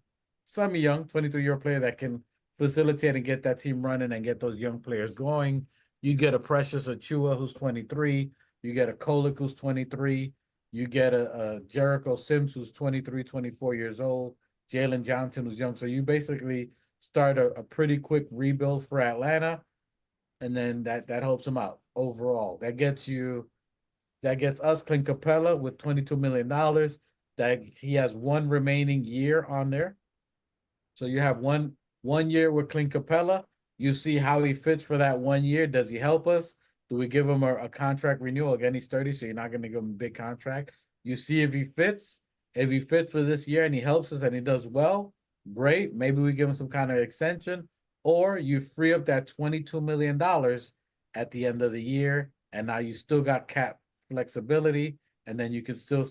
Speaker 2: semi-young, 23-year-old player that can facilitate and get that team running and get those young players going. You get a Precious Achua who's 23. You get a Kolek who's 23. You get a Jericho Sims who's 23, 24 years old. Jalen Johnson who's young. So you basically start a pretty quick rebuild for Atlanta, and then that helps them out overall. That gets us Clint Capella with $22 million. That he has one remaining year on there. So you have one year with Clint Capella. You see how he fits for that 1 year. Does he help us? Do we give him a contract renewal? Again, he's 30, so you're not going to give him a big contract. You see if he fits. If he fits for this year and he helps us and he does well, great. Maybe we give him some kind of extension, or you free up that $22 million at the end of the year, and now you still got cap flexibility, and then you can still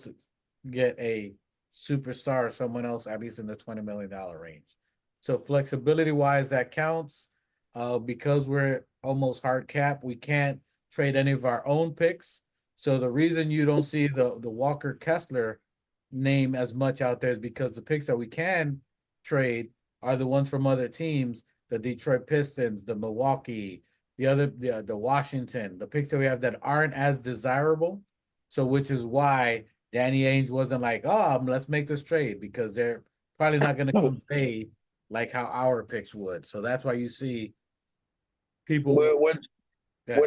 Speaker 2: get a superstar or someone else at least in the $20 million range. So flexibility wise, that counts. Because we're almost hard cap, we can't trade any of our own picks. So the reason you don't see the Walker Kessler name as much out there is because the picks that we can trade are the ones from other teams, the Detroit Pistons, the Milwaukee, the Washington, the picks that we have that aren't as desirable. So which is why Danny Ainge wasn't like, oh, let's make this trade, because they're probably not going to convey like how our picks would. So that's why you see people.
Speaker 8: We're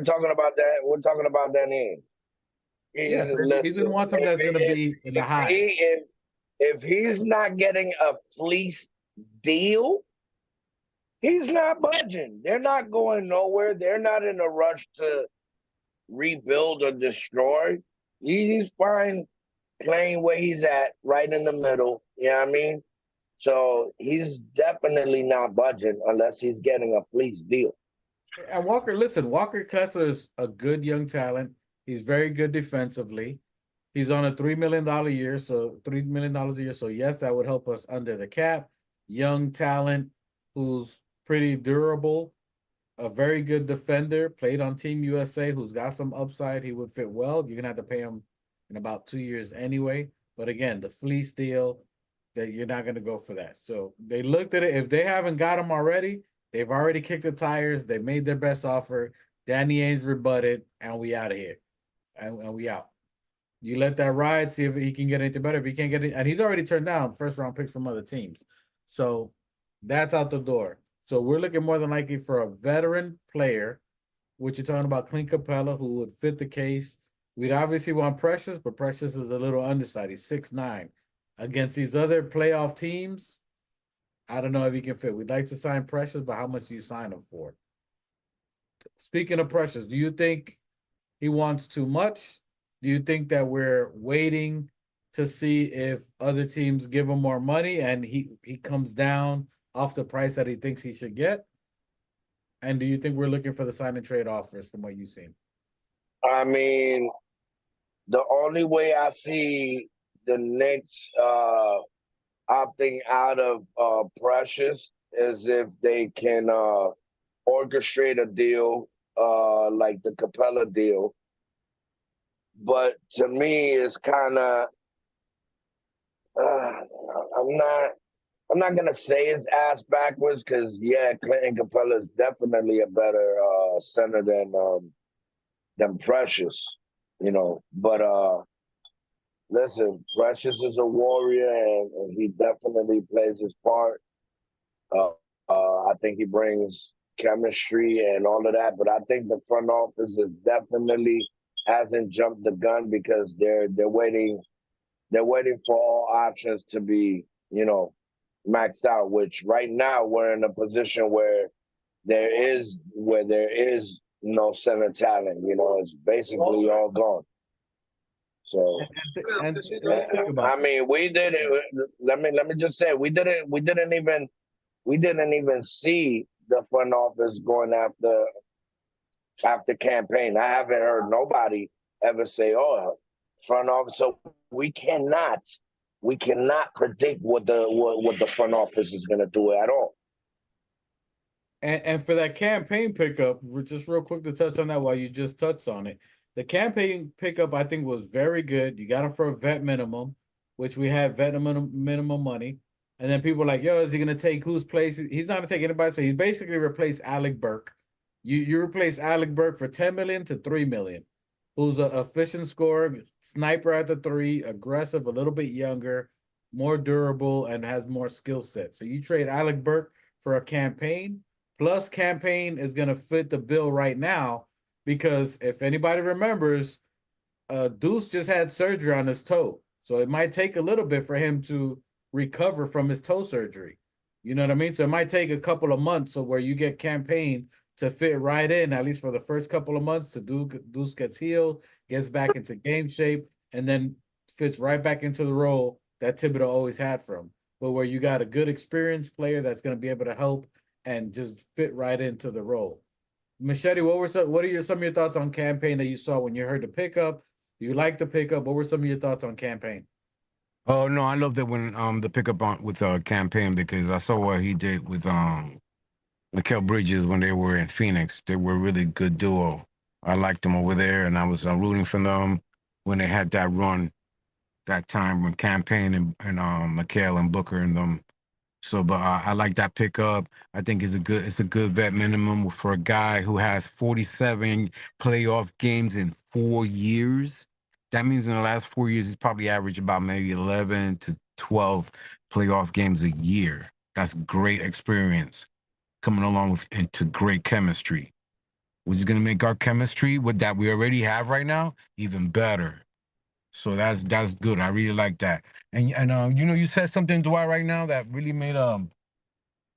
Speaker 8: talking about that. We're talking about Danny Ainge.
Speaker 2: Yes, he's going to want something that's going to be in the highs.
Speaker 8: If he's not getting a fleece deal, he's not budging. They're not going nowhere. They're not in a rush to rebuild or destroy. He's fine playing where he's at, right in the middle. You know what I mean? So he's definitely not budging unless he's getting a fleece deal.
Speaker 2: And Walker Kessler is a good young talent. He's very good defensively. He's on a $3 million year, so $3 million a year. So yes, that would help us under the cap. young talent who's pretty durable, a very good defender, played on Team USA, who's got some upside. He would fit well. You're gonna have to pay him in about 2 years anyway. But again, the fleece deal, that you're not gonna go for that. So they looked at it. If they haven't got him already, they've already kicked the tires. They made their best offer. Danny Ainge rebutted, and we out of here. And we out. You let that ride, see if he can get anything better. If he can't get it, and he's already turned down first round picks from other teams. So that's out the door. So we're looking more than likely for a veteran player, which you're talking about Clint Capella, who would fit the case. We'd obviously want Precious, but Precious is a little undersized. He's 6'9". Against these other playoff teams, I don't know if he can fit. We'd like to sign Precious, but how much do you sign him for? Speaking of Precious, do you think he wants too much? Do you think that we're waiting to see if other teams give him more money and he comes down off the price that he thinks he should get? And do you think we're looking for the sign and trade offers from what you've seen?
Speaker 8: I mean, the only way I see the Knicks opting out of Precious is if they can orchestrate a deal like the Capella deal. But to me, it's kind of I'm not. I'm not gonna say his ass backwards because yeah, Clinton Capella is definitely a better center than Precious, you know. But listen, Precious is a warrior and he definitely plays his part. I think he brings chemistry and all of that, but I think the front office is definitely hasn't jumped the gun because they're waiting for all options to be, you know, maxed out, which right now we're in a position where there is no center talent, you know, it's basically all gone. So
Speaker 2: And let's think about
Speaker 8: I
Speaker 2: this.
Speaker 8: mean we did it let me just say we didn't even see the front office going after campaign. I haven't heard nobody ever say, "Oh, front office." So we cannot predict what the front office is going to do at all.
Speaker 2: And for that campaign pickup, just real quick to touch on that while you just touched on it. The campaign pickup, I think, was very good. You got him for a vet minimum, which we had vet minimum money. And then people were like, yo, is he going to take whose place? He's not going to take anybody's place. He basically replaced Alec Burke. You replace Alec Burke for 10 million to 3 million, who's a efficient scorer, sniper at the three, aggressive, a little bit younger, more durable, and has more skill set. So you trade Alec Burke for a campaign. Plus, campaign is going to fit the bill right now because if anybody remembers, Deuce just had surgery on his toe. So it might take a little bit for him to recover from his toe surgery. You know what I mean? So it might take a couple of months so where you get campaign to fit right in, at least for the first couple of months, to Deuce gets healed, gets back into game shape, and then fits right back into the role that Thibodeau always had for him. But where you got a good experienced player that's going to be able to help and just fit right into the role. Machete, what are some of your thoughts on campaign that you saw when you heard the pickup? Do you like the pickup? What were some of your thoughts on campaign?
Speaker 4: Oh no, I love that when the pickup on with campaign because I saw what he did with Mikal Bridges when they were in Phoenix. They were a really good duo. I liked them over there, and I was rooting for them when they had that run that time when campaign and Mikal and Booker and them. So, but I like that pickup. I think it's a good vet minimum for a guy who has 47 playoff games in 4 years. That means in the last 4 years, he's probably averaged about maybe 11 to 12 playoff games a year. That's great experience coming along with into great chemistry, which is going to make our chemistry with that we already have right now even better. So that's good. I really like that. And you know, you said something, Dwight, right now that really made I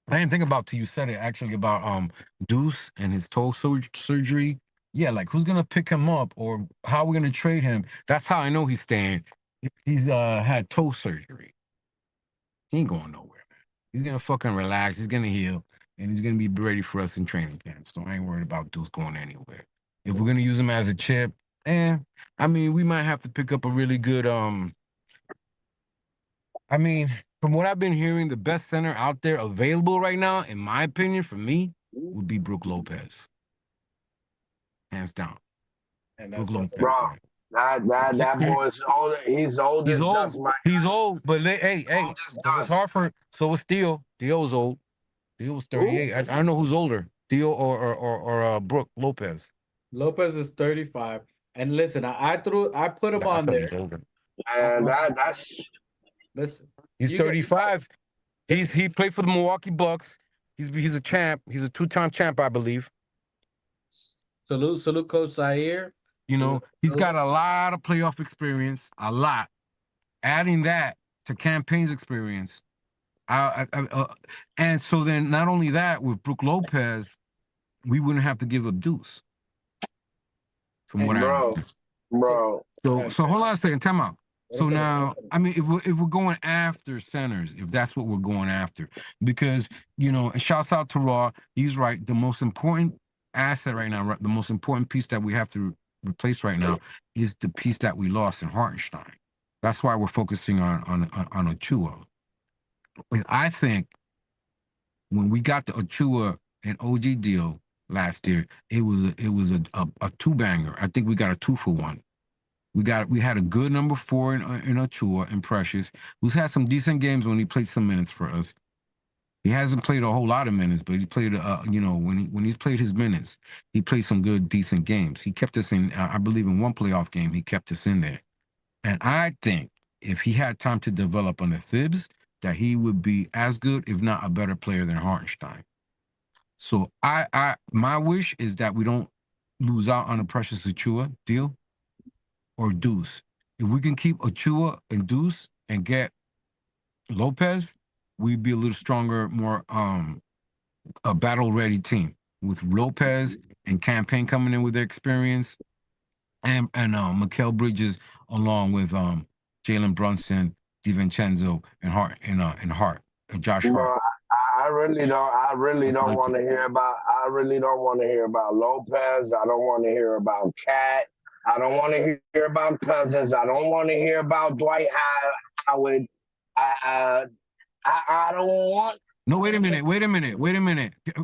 Speaker 4: didn't think about till you said it actually about Deuce and his toe surgery. Yeah, like who's gonna pick him up or how we're gonna trade him? That's how I know he's staying. He's had toe surgery. He ain't going nowhere, man. He's gonna fucking relax. He's gonna heal, and he's gonna be ready for us in training camp. So I ain't worried about Deuce going anywhere. If we're gonna use him as a chip, I mean, we might have to pick up a really good I mean, from what I've been hearing, the best center out there available right now, in my opinion, for me, would be Brook Lopez. Hands down.
Speaker 2: And
Speaker 4: Brook
Speaker 2: that's
Speaker 4: Lopez,
Speaker 8: Bro,
Speaker 4: man.
Speaker 8: that boy's older. He's old
Speaker 4: He's
Speaker 8: as
Speaker 4: old.
Speaker 8: dust, my
Speaker 4: He's old, but hey,
Speaker 8: old as
Speaker 4: so it's
Speaker 8: dust.
Speaker 4: Hartford. So it's Theo. Theo's old. Theo was
Speaker 8: Who?
Speaker 4: 38. I don't know who's older, Theo or Brook Lopez.
Speaker 2: Lopez is 35. And listen, I put him
Speaker 4: I
Speaker 2: on
Speaker 4: thought
Speaker 2: there.
Speaker 4: he's older.
Speaker 8: And that's
Speaker 2: Listen,
Speaker 4: He's
Speaker 2: you get
Speaker 4: 35. He played for the Milwaukee Bucks. He's a champ. He's a 2-time champ, I believe.
Speaker 2: salute Coach Zaire.
Speaker 4: You know, he's got a lot of playoff experience, a lot. Adding that to campaigns experience, and so then not only that, with Brook Lopez, we wouldn't have to give up Deuce, from what I
Speaker 8: bro,
Speaker 4: understand.
Speaker 8: bro.
Speaker 4: So hold on a second, time out.
Speaker 2: Let
Speaker 4: So
Speaker 2: him finish.
Speaker 4: now, I mean, if we're going after centers, if that's what we're going after, because and shouts out to Raw, he's right. The most important asset right now, right, the most important piece that we have to replace right now is the piece that we lost in Hartenstein. That's why we're focusing on Achua. I think when we got the Achua and OG deal last year, it was a two banger. I think we got a 2-for-1. We had a good number 4 in Achua and Precious, who's had some decent games when he played some minutes for us. He hasn't played a whole lot of minutes, but he played when he's played his minutes, he played some good, decent games. He kept us in, I believe in one playoff game, he kept us in there. And I think if he had time to develop under Thibs, that he would be as good, if not a better player than Hartenstein. So my wish is that we don't lose out on the Precious Achua deal or Deuce. If we can keep Achua and Deuce and get Lopez, we'd be a little stronger, more a battle-ready team with Lopez and Campaign coming in with their experience, and Mikal Bridges along with Jalen Brunson, DiVincenzo, and Hart and Josh Hart.
Speaker 8: Bro, I really don't want to hear about. I really don't want to hear about Lopez. I don't want to hear about Cat. I don't want to hear about Cousins. I don't want to hear about Dwight Howard. I don't want.
Speaker 4: No, wait a minute.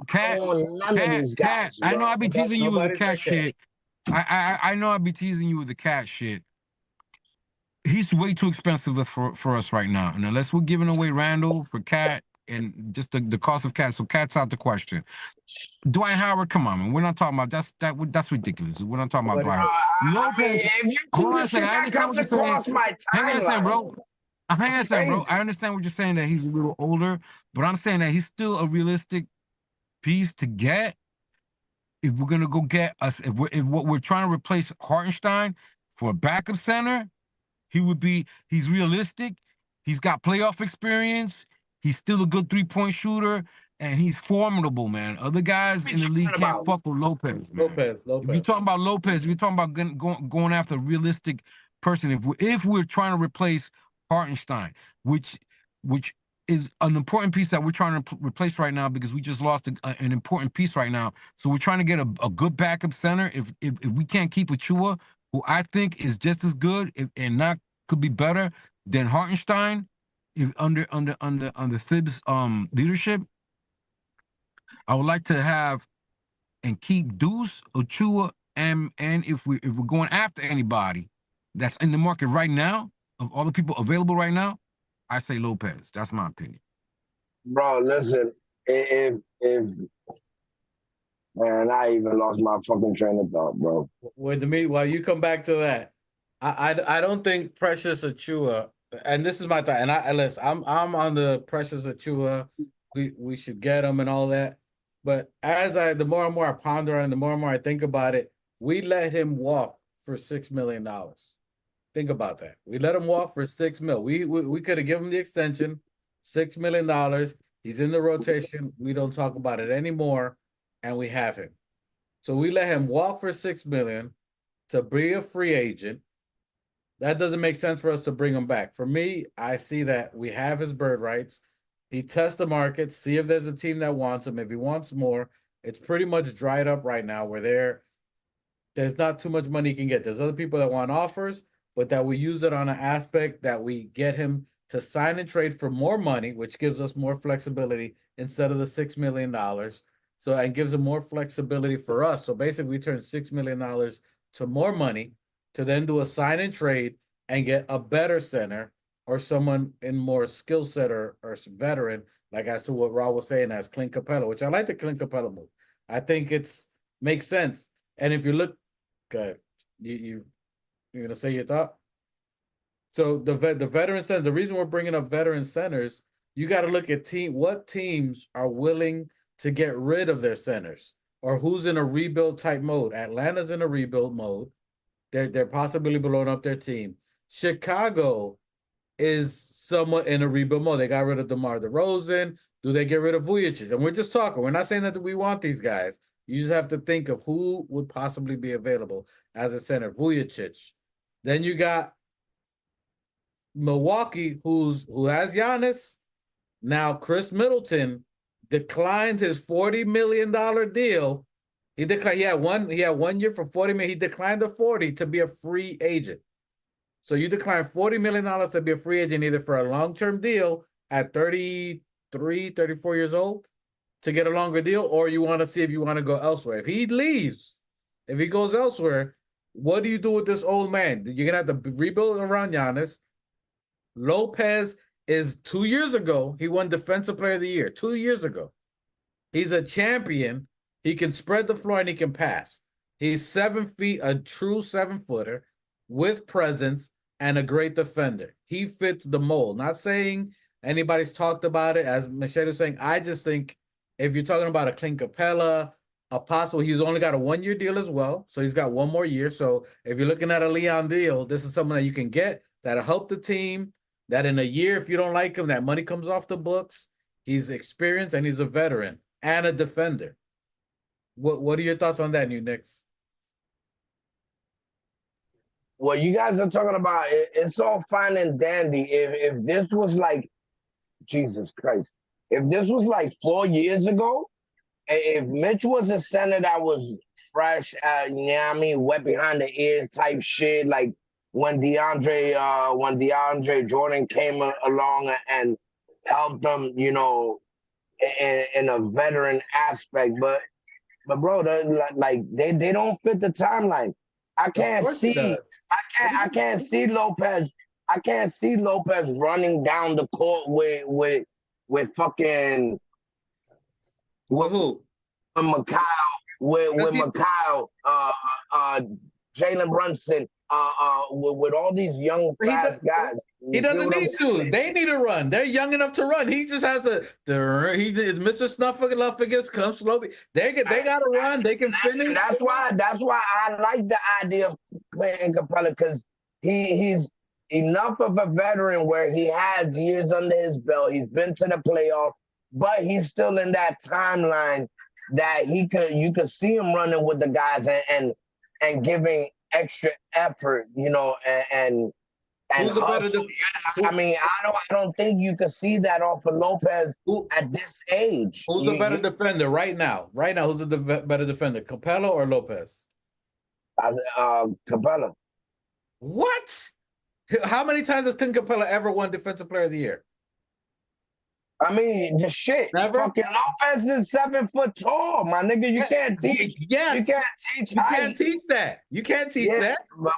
Speaker 4: Cat,
Speaker 8: I don't want none of these guys.
Speaker 4: I know I be teasing you with the
Speaker 2: Nobody
Speaker 4: Cat
Speaker 2: said Cat.
Speaker 4: shit. I know I be teasing you with the Cat shit. He's way too expensive for us right now. And unless we're giving away Randall for Cat and just the cost of Cat, so Cat's out the question. Dwight Howard, come on, man. We're not talking about that's ridiculous. We're not talking about Dwight Howard.
Speaker 8: Lopez, if you
Speaker 4: hold on
Speaker 8: see
Speaker 4: a second. I
Speaker 8: that
Speaker 4: understand what
Speaker 8: comes
Speaker 4: you're saying.
Speaker 8: across my
Speaker 4: Hang on a second, bro. Hang on a second, bro.
Speaker 8: crazy.
Speaker 4: I understand what you're saying, that he's a little older, but I'm saying that he's still a realistic piece to get. If we're gonna go get us, if what we're trying to replace Hartenstein for a backup center, he's realistic. He's got playoff experience. He's still a good 3-point shooter, and he's formidable, man. Other guys in the league can't fuck with Lopez, man.
Speaker 2: Lopez.
Speaker 4: If you're talking about Lopez, if you're talking about going after a realistic person, if we're trying to replace Hartenstein, which is an important piece that we're trying to replace right now, because we just lost an important piece right now. So we're trying to get a good backup center. If we can't keep Achua, who I think is just as good and not could be better than Hartenstein, under Thibs' leadership, I would like to have and keep Deuce, Achua, and if we're going after anybody that's in the market right now, of all the people available right now, I say Lopez. That's my opinion.
Speaker 8: Bro, listen, if man, I even lost my fucking train of thought, bro.
Speaker 2: While you come back to that, I don't think Precious Achua, and this is my thought, and listen, I'm on the Precious Achua. We should get him and all that. But the more and more I ponder on it, the more and more I think about it, we let him walk for $6 million. Think about that. We let him walk for $6 million. We could have given him the extension, $6 million. He's in the rotation. We don't talk about it anymore, and we have him. So we let him walk for $6 million to be a free agent. That doesn't make sense for us to bring him back. For me, I see that we have his bird rights. He tests the market, see if there's a team that wants him. If he wants more, it's pretty much dried up right now where there's not too much money he can get. There's other people that want offers, but that we use it on an aspect that we get him to sign and trade for more money, which gives us more flexibility instead of the $6 million. So it gives them more flexibility for us. So basically, we turn $6 million to more money to then do a sign and trade and get a better center or someone in more skill set or veteran, like as to what Raw was saying as Clint Capella, which I like the Clint Capella move. I think it's makes sense. And if you look, okay, you're gonna say your thought. So the veteran centers, the reason we're bringing up veteran centers, you got to look at what teams are willing to get rid of their centers or who's in a rebuild type mode. Atlanta's in a rebuild mode. They're possibly blowing up their team. Chicago is somewhat in a rebuild mode. They got rid of DeMar DeRozan. Do they get rid of Vujacic? And we're just talking. We're not saying that we want these guys. You just have to think of who would possibly be available as a center. Vujacic. Then you got Milwaukee, who has Giannis. Now Chris Middleton declined his $40 million deal. He declined. He had 1 year for $40 million. He declined the 40 to be a free agent. So you decline $40 million to be a free agent, either for a long-term deal at 33, 34 years old to get a longer deal, or you want to see if you want to go elsewhere. If he leaves, if he goes elsewhere, what do you do with this old man? You're going to have to rebuild around Giannis. Lopez is 2 years ago, he won Defensive Player of the Year. 2 years ago. He's a champion. He can spread the floor and he can pass. He's 7 feet, a true 7-footer with presence and a great defender. He fits the mold. Not saying anybody's talked about it, as Michelle is saying. I just think if you're talking about a Clint Capella, a possible, he's only got a 1 year deal as well. So he's got 1 more year. So if you're looking at a Leon deal, this is something that you can get that'll help the team. That in a year, if you don't like him, that money comes off the books. He's experienced and he's a veteran and a defender. What are your thoughts on that, New Knicks?
Speaker 8: Well, you guys are talking about it's all fine and dandy. If this was like, Jesus Christ, if this was like 4 years ago, if Mitch was a center that was fresh, you know what I mean, wet behind the ears type shit, like when DeAndre Jordan came along and helped them, you know, in a veteran aspect, but bro, like they don't fit the timeline. I can't see Lopez. I can't see Lopez running down the court with fucking
Speaker 2: with who?
Speaker 8: With Mikal, Jalen Brunson, with all these young fast guys.
Speaker 2: He doesn't need to. They need to run. They're young enough to run. He just has to. Mr. Snuffleupagus comes slowly. They got to run. They can finish.
Speaker 8: That's why I like the idea of playing Capella, because he's enough of a veteran where he has years under his belt. He's been to the playoff, but he's still in that timeline that you could see him running with the guys and giving extra effort, you know, and hustle. I mean, I don't think you can see that off of Lopez at this age.
Speaker 2: Who's the better defender right now? Right now, who's the better defender, Capella or Lopez?
Speaker 8: Capella.
Speaker 2: What? How many times has Clint Capella ever won Defensive Player of the Year?
Speaker 8: I mean, the shit.
Speaker 2: Never?
Speaker 8: Fucking Lopez is 7 foot tall, my nigga. You can't teach.
Speaker 2: Yes.
Speaker 8: You can't teach.
Speaker 2: You can't teach that. You can't teach that.
Speaker 8: But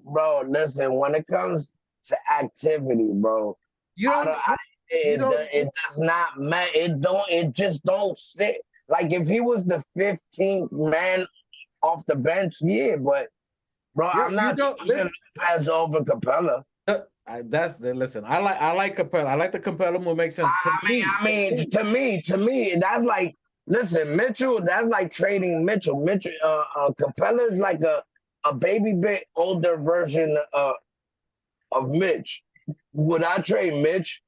Speaker 8: bro, listen. When it comes to activity, bro, it does not matter. It just don't sit. Like if he was the 15th man off the bench, yeah, but bro, I'm not choosing Lopez over Capella.
Speaker 2: Listen. I like Capella. I like the Capella move. Makes sense.
Speaker 8: To me, that's like, listen, Mitchell. That's like trading Mitchell. Capella is like a baby bit older version of Mitch. Would I trade Mitch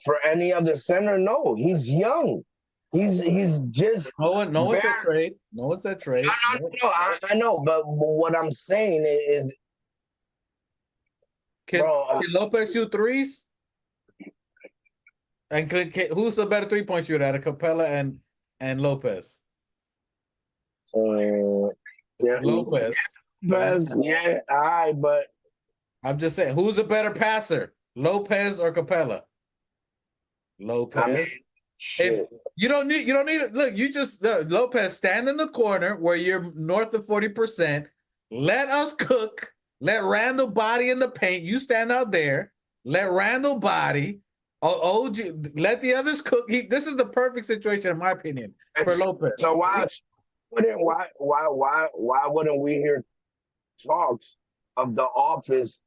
Speaker 8: for any other center? No, he's young. He's just
Speaker 2: no one said trade. No one said trade.
Speaker 8: No, I know, but what I'm saying is.
Speaker 2: Can Lopez shoot threes? And who's the better 3-point shooter out of Capella and Lopez? Lopez.
Speaker 8: Yeah, all right, but
Speaker 2: I'm just saying, who's a better passer? Lopez or Capella? Lopez.
Speaker 8: I mean,
Speaker 2: If
Speaker 8: shit.
Speaker 2: you don't need it. Look, you just Lopez stand in the corner where you're north of 40%. Let us cook. Let Randall body in the paint. You stand out there. Let Randall body. OG, let the others cook. This is the perfect situation, in my opinion, for Lopez.
Speaker 8: So why wouldn't we hear talks of the office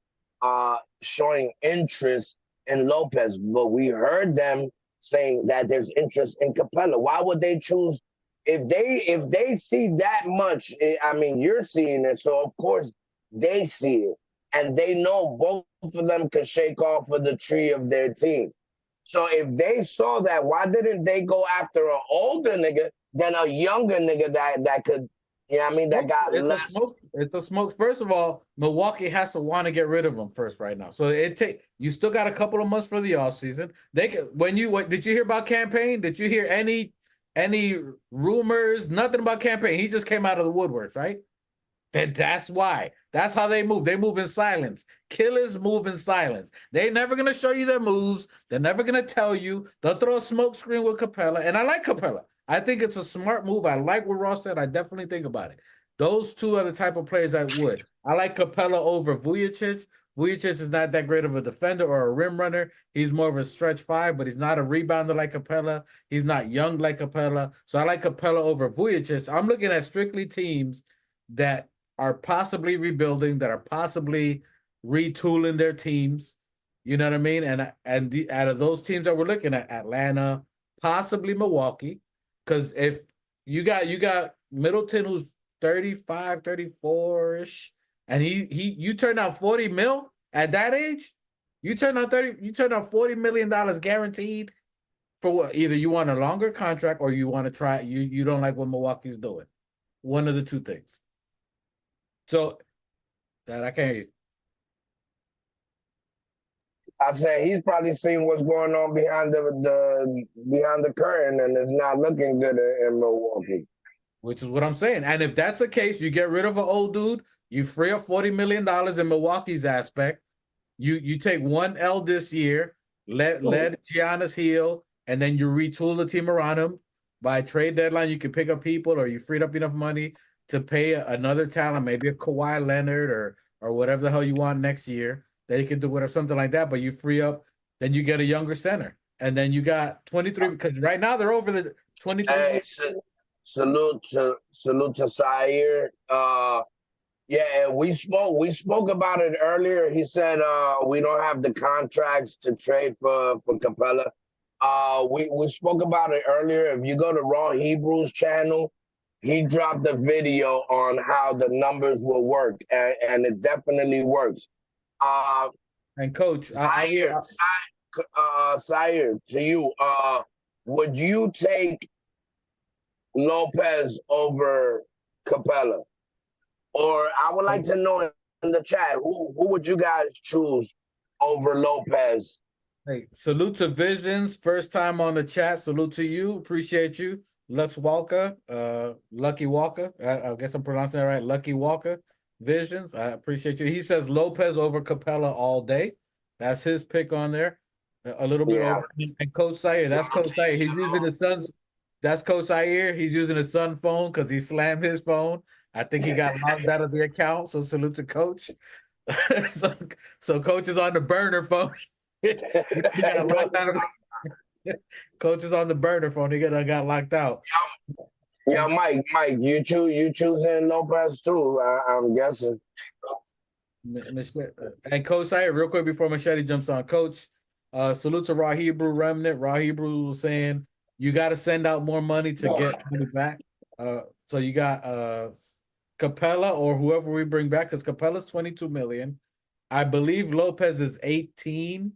Speaker 8: showing interest in Lopez, but we heard them saying that there's interest in Capella? Why would they choose if they see that much? I mean, you're seeing it, so of course they see it, and they know both of them can shake off of the tree of their team. So if they saw that, why didn't they go after an older nigga than a younger nigga that could, you know what I mean, that got less?
Speaker 2: It's a smoke. First of all, Milwaukee has to want to get rid of him first right now. So you still got a couple of months for the offseason. They could, did you hear about campaign? Did you hear any rumors? Nothing about campaign. He just came out of the woodworks, right? That's why. That's how they move. They move in silence. Killers move in silence. They're never gonna show you their moves. They're never gonna tell you. They'll throw a smoke screen with Capella. And I like Capella. I think it's a smart move. I like what Ross said. I definitely think about it. Those two are the type of players I would. I like Capella over Vujicic. Vujicic is not that great of a defender or a rim runner. He's more of a stretch five, but he's not a rebounder like Capella. He's not young like Capella. So I like Capella over Vujicic. I'm looking at strictly teams that are possibly rebuilding, that are possibly retooling their teams. You know what I mean? And out of those teams that we're looking at, Atlanta, possibly Milwaukee, because if you got Middleton who's 35, 34-ish, and you turn out 40 mil at that age, you turn out $40 million guaranteed for what? Either you want a longer contract or you want to try you don't like what Milwaukee's doing. One of the two things. So that I can't hear you.
Speaker 8: I said he's probably seen what's going on behind the curtain, and it's not looking good in Milwaukee.
Speaker 2: Which is what I'm saying. And if that's the case, you get rid of an old dude, you free up $40 million in Milwaukee's aspect. You take one L this year, let Giannis heal, and then you retool the team around him. By trade deadline, you can pick up people, or you freed up enough money to pay another talent, maybe a Kawhi Leonard or whatever the hell you want next year. They can do whatever, something like that, but you free up, then you get a younger center. And then you got 23, because right now they're over the 23.
Speaker 8: Hey, salute to Sair. Yeah, we spoke about it earlier. He said we don't have the contracts to trade for Capella. We spoke about it earlier. If you go to Raw Hebrews channel, he dropped a video on how the numbers will work, and it definitely works.
Speaker 2: And coach,
Speaker 8: Sair, to you, would you take Lopez over Capella? Or I would like to know in the chat, who would you guys choose over Lopez?
Speaker 2: Hey, salute to Visions, first time on the chat. Salute to you, appreciate you. Lux Walker, Lucky Walker. I guess I'm pronouncing that right. Lucky Walker, Visions. I appreciate you. He says Lopez over Capella all day. That's his pick on there. A little bit over. And Coach Sayer, that's Coach Sayer. He's using his son's. That's Coach Sayer. He's using his son's phone because he slammed his phone. I think he got locked out of the account. So salute to Coach. so Coach is on the burner phone. He got locked out of Coach is on the burner phone. He got locked out.
Speaker 8: Yeah, Mike, you choosing Lopez too? I'm guessing.
Speaker 2: And Coach Sayer, real quick before Machete jumps on, Coach. Salute to Raw Hebrew Remnant. Raw Hebrew was saying you got to send out more money to get money back. So you got Capella or whoever we bring back, because Capella's 22 million. I believe Lopez is 18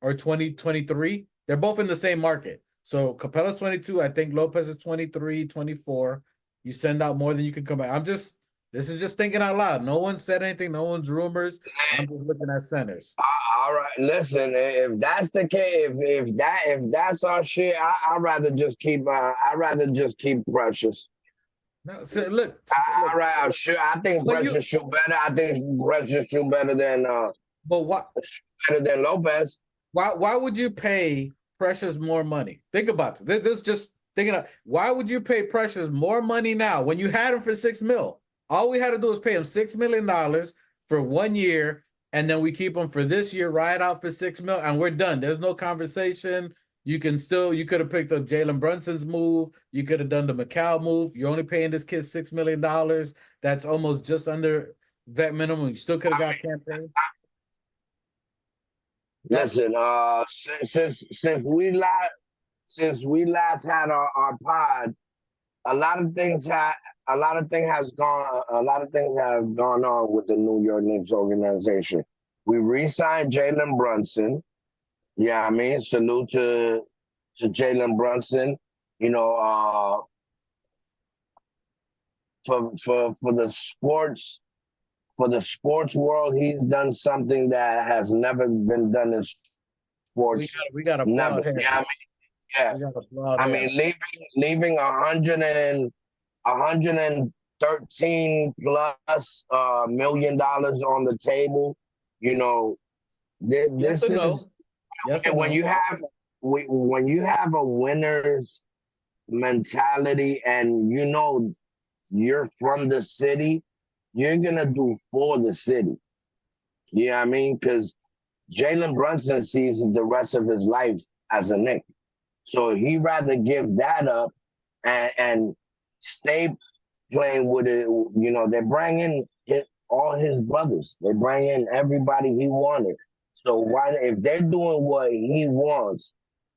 Speaker 2: or 23. They're both in the same market. So Capella's 22. I think Lopez is 23, 24. You send out more than you can come back. This is just thinking out loud. No one said anything. No one's rumors. I'm just looking at centers.
Speaker 8: All right, listen. If that's the case, if that's our shit, I'd rather just keep Precious.
Speaker 2: No, so look.
Speaker 8: All right, I'm sure. I think Precious shoot better. I think Precious shoot better than
Speaker 2: But what?
Speaker 8: Better than Lopez.
Speaker 2: Why would you pay Precious more money? Think about it. This just thinking of why would you pay Precious more money now when you had him for $6 million? All we had to do was pay him $6 million for 1 year, and then we keep him for this year, right out for $6 million, and we're done. There's no conversation. You could have picked up Jalen Brunson's move. You could have done the McCall move. You're only paying this kid $6 million. That's almost just under vet minimum. You still could have got campaign.
Speaker 8: Listen, since we last had our pod, a lot of things have gone on with the New York Knicks organization. We re-signed Jalen Brunson. Yeah, I mean, salute to Jalen Brunson. You know, for the sports world, he's done something that has never been done in sports.
Speaker 2: We got to
Speaker 8: Never.
Speaker 2: applaud him.
Speaker 8: Yeah, I mean, yeah.
Speaker 2: We got to applaud
Speaker 8: I
Speaker 2: him.
Speaker 8: mean, leaving 113 plus $1 million on the table. You know, this
Speaker 2: Yes or no?
Speaker 8: is
Speaker 2: Yes or
Speaker 8: and when
Speaker 2: no?
Speaker 8: you have a winner's mentality, and you know you're from the city, you're gonna do for the city. You know what I mean? Because Jalen Brunson sees the rest of his life as a Knick. So he rather give that up and stay playing with it. You know, they bring in all his brothers. They bring in everybody he wanted. So why, if they're doing what he wants,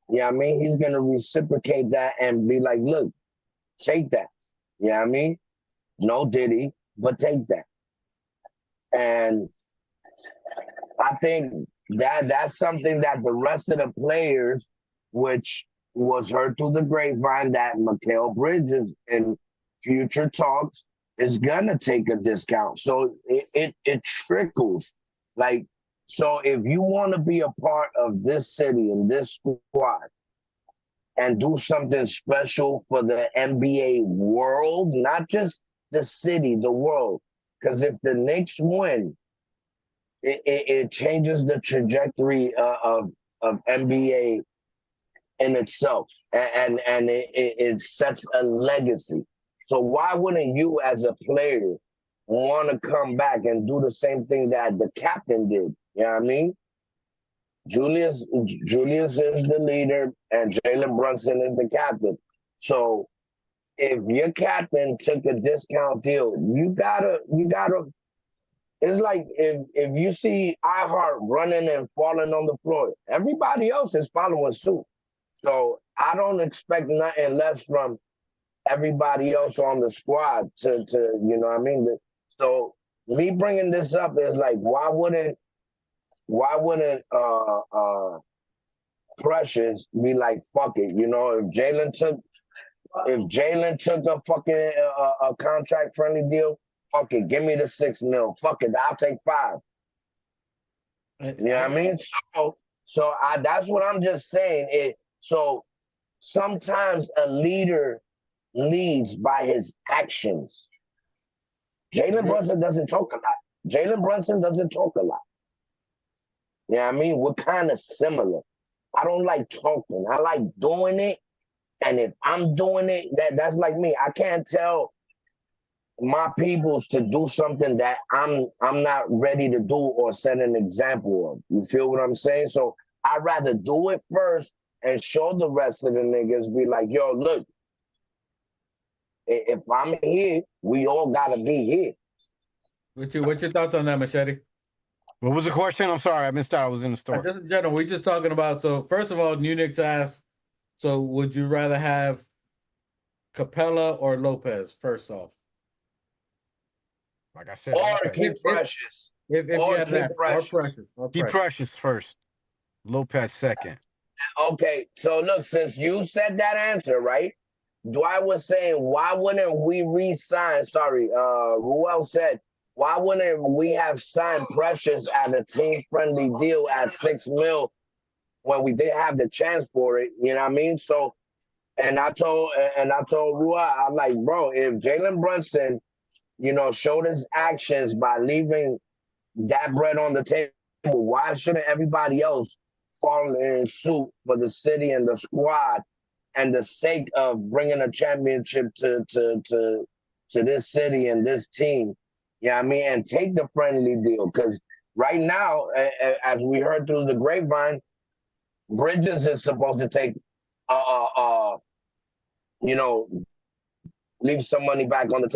Speaker 8: you know what I mean? He's gonna reciprocate that and be like, look, take that. You know what I mean? No Diddy, but take that. And I think that's something that the rest of the players, which was heard through the grapevine, that Mikal Bridges in future talks is gonna take a discount. So it trickles. Like, so if you want to be a part of this city and this squad and do something special for the NBA world, not just the city, the world, because if the Knicks win, it changes the trajectory of NBA in itself, and it sets a legacy. So why wouldn't you, as a player, want to come back and do the same thing that the captain did? You know what I mean? Julius is the leader, and Jalen Brunson is the captain. So if your captain took a discount deal, you gotta. It's like if you see iHeart running and falling on the floor, everybody else is following suit. So I don't expect nothing less from everybody else on the squad to you know what I mean? So me bringing this up is like, why wouldn't Precious be like, fuck it, you know, if Jalen took a fucking a contract friendly deal, fuck it, give me the $6 million. Fuck it, I'll take 5. You know what I mean? So that's what I'm just saying. So sometimes a leader leads by his actions. Jalen Brunson doesn't talk a lot. Jalen Brunson doesn't talk a lot. You know what I mean? We're kind of similar. I don't like talking. I like doing it. And if I'm doing it, that's like me. I can't tell my peoples to do something that I'm not ready to do or set an example of. You feel what I'm saying? So I'd rather do it first and show the rest of the niggas, be like, yo, look, if I'm here, we all gotta be here.
Speaker 2: What's your thoughts on that, Machete?
Speaker 4: What was the question? I'm sorry, I missed out. I was in the store.
Speaker 2: Just in general, we're just talking about. So first of all, New Knicks asked, so would you rather have Capella or Lopez? First off,
Speaker 4: Like I said,
Speaker 8: Or keep Precious.
Speaker 2: If you had that, or Precious,
Speaker 4: keep Precious first. Lopez second.
Speaker 8: Okay, so look, since you said that answer, right? Dwight was saying, why wouldn't we re-sign? Sorry, Ruel said, why wouldn't we have signed Precious at a team-friendly deal at $6 million when we did have the chance for it? You know what I mean? So, and I told Ruel, I'm like, bro, if Jalen Brunson, you know, showed his actions by leaving that bread on the table Why shouldn't everybody else fall in suit for the city and the squad and the sake of bringing a championship to this city and this team? Yeah, I mean, and take the friendly deal, because right now, as we heard through the grapevine, Bridges is supposed to take, you know, leave some money back on the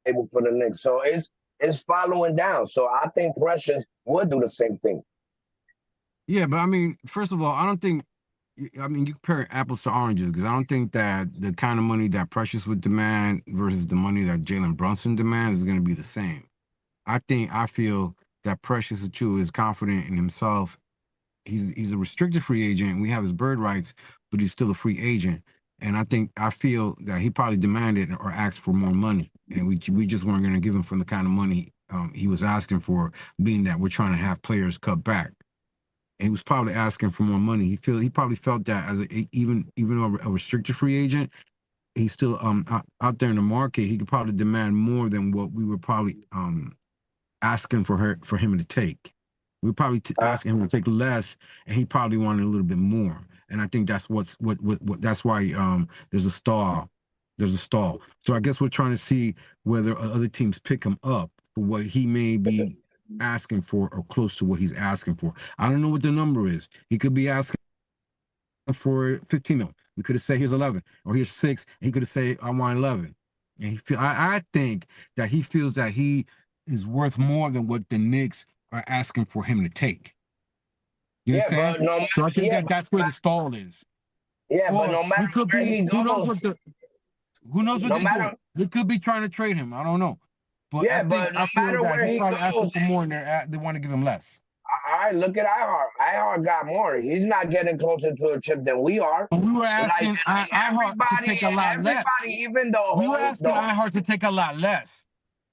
Speaker 8: table for the Knicks. So it's following down. So I think Precious would do the same thing.
Speaker 4: Yeah, but I mean, first of all, I don't think. I mean, you compare apples to oranges, because I don't think that the kind of money that Precious would demand versus the money that Jalen Brunson demands is going to be the same. I feel that Precious Achiuwa is confident in himself. He's a restricted free agent. We have his bird rights, but he's still a free agent. And I feel that he probably demanded or asked for more money, and we just weren't going to give him from the kind of money he was asking for, being that we're trying to have players cut back. And he was probably asking for more money. He probably felt that as even though a restricted free agent, he's still out there in the market. He could probably demand more than what we were probably asking for him to take. We were probably asking him to take less, and he probably wanted a little bit more. And I think that's what that's why there's a stall. There's a stall. So I guess we're trying to see whether other teams pick him up for what he may be asking for, or close to what he's asking for. I don't know what the number is. He could be asking for 15 million. We could have said here's 11, or here's 6. And he could have said I want 11. And I think that he feels that he is worth more than what the Knicks are asking for him to take. You understand?
Speaker 8: But no matter,
Speaker 4: So I think that's where the stall is.
Speaker 8: Yeah,
Speaker 4: Or
Speaker 8: but no matter where he goes,
Speaker 4: who knows what
Speaker 8: no
Speaker 4: they're doing. They could be trying to trade him. I don't know. But
Speaker 8: yeah, but no
Speaker 4: I feel
Speaker 8: matter
Speaker 4: that
Speaker 8: where
Speaker 4: he's
Speaker 8: he
Speaker 4: probably asking
Speaker 8: goes,
Speaker 4: for more, and they want to give him less.
Speaker 8: all right, look at iHeart. iHeart got more. He's not getting closer to a chip than we are.
Speaker 4: But we were asking iHeart to take a lot less.
Speaker 8: Even the
Speaker 4: We were
Speaker 8: whole,
Speaker 4: asking iHeart to take a lot less.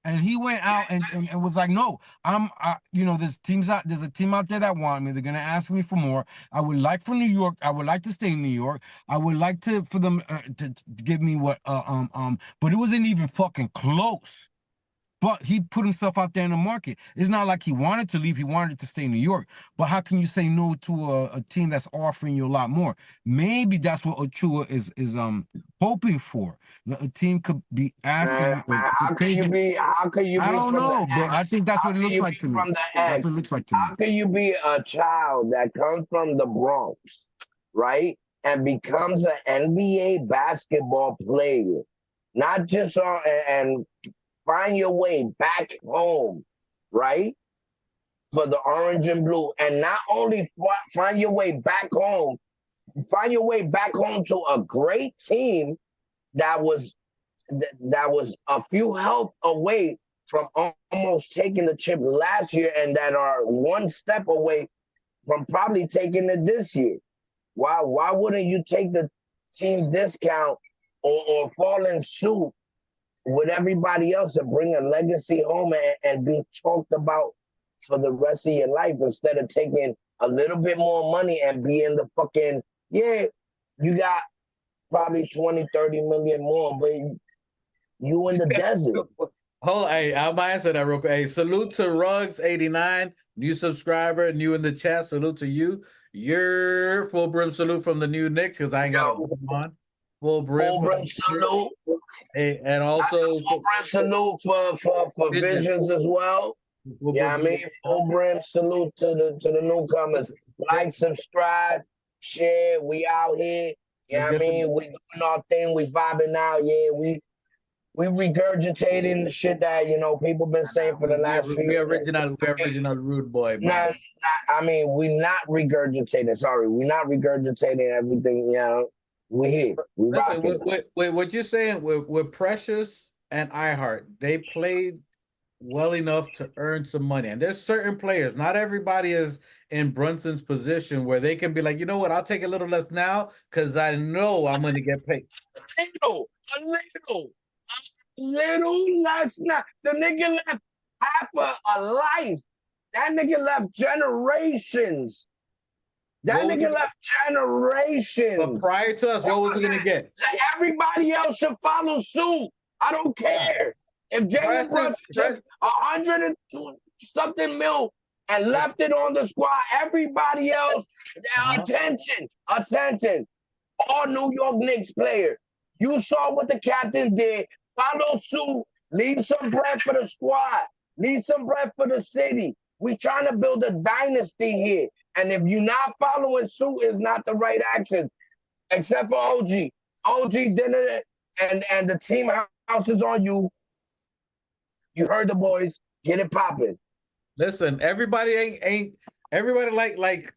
Speaker 4: And he went out and was like, no, there's a team out there that want me. They're gonna ask me for more. I would like for New York. I would like to stay in New York. I would like for them to give me what but it wasn't even fucking close. But he put himself out there in the market. It's not like he wanted to leave. He wanted to stay in New York. But how can you say no to a team that's offering you a lot more? Maybe that's what Achiuwa is hoping for. That a team could be asking.
Speaker 8: how can you be
Speaker 4: I don't
Speaker 8: from
Speaker 4: know,
Speaker 8: the
Speaker 4: but I
Speaker 8: X?
Speaker 4: think that's
Speaker 8: How
Speaker 4: what it
Speaker 8: can
Speaker 4: looks
Speaker 8: you
Speaker 4: like
Speaker 8: be
Speaker 4: to me.
Speaker 8: from the
Speaker 4: That's what it
Speaker 8: X?
Speaker 4: looks like to me.
Speaker 8: How can you be a child that comes from the Bronx, right, and becomes an NBA basketball player, not just and find your way back home, right, for the orange and blue, and not only find your way back home, find your way back home to a great team that was a few health away from almost taking the chip last year, and that are one step away from probably taking it this year. Why wouldn't you take the team discount or fall in suit with everybody else to bring a legacy home and be talked about for the rest of your life, instead of taking a little bit more money and be in the fucking, you got probably 20, 30 million more, but you in the desert.
Speaker 2: Hey, I'll answer that real quick. Hey, salute to Rugs89, new subscriber, new in the chat. Salute to you. Your full brim salute from the new Knicks, because I ain't got a brim on. Full brim
Speaker 8: salute.
Speaker 2: Hey, and also
Speaker 8: full brim salute for Visions as well. I mean, full brim salute to the newcomers. Like, subscribe, share. We out here. I mean, we doing our thing. We vibing out. Yeah, we regurgitating the shit that people been saying for the last few years.
Speaker 2: We original rude boy.
Speaker 8: I mean, we not regurgitating. Sorry, we not regurgitating everything. We here. We
Speaker 2: Listen,
Speaker 8: rocking.
Speaker 2: what you're saying with Precious and iHeart, they played well enough to earn some money. And there's certain players, not everybody is in Brunson's position where they can be like, you know what, I'll take a little less now because I know I'm going to get paid.
Speaker 8: A little less now. The nigga left half a life. That nigga left generations. That nigga left generations.
Speaker 2: But prior to us, what was he going to get?
Speaker 8: Everybody else should follow suit. I don't care. If Jalen Brunson took 100 and something mil and left it on the squad. Everybody else, attention. All New York Knicks players. You saw what the captain did. Follow suit. Leave some bread for the squad. Leave some bread for the city. We trying to build a dynasty here. And if you're not following suit, it's not the right action. Except for OG. OG did it, and the team house is on you. You heard the boys. Get it popping.
Speaker 2: Listen, everybody ain't everybody like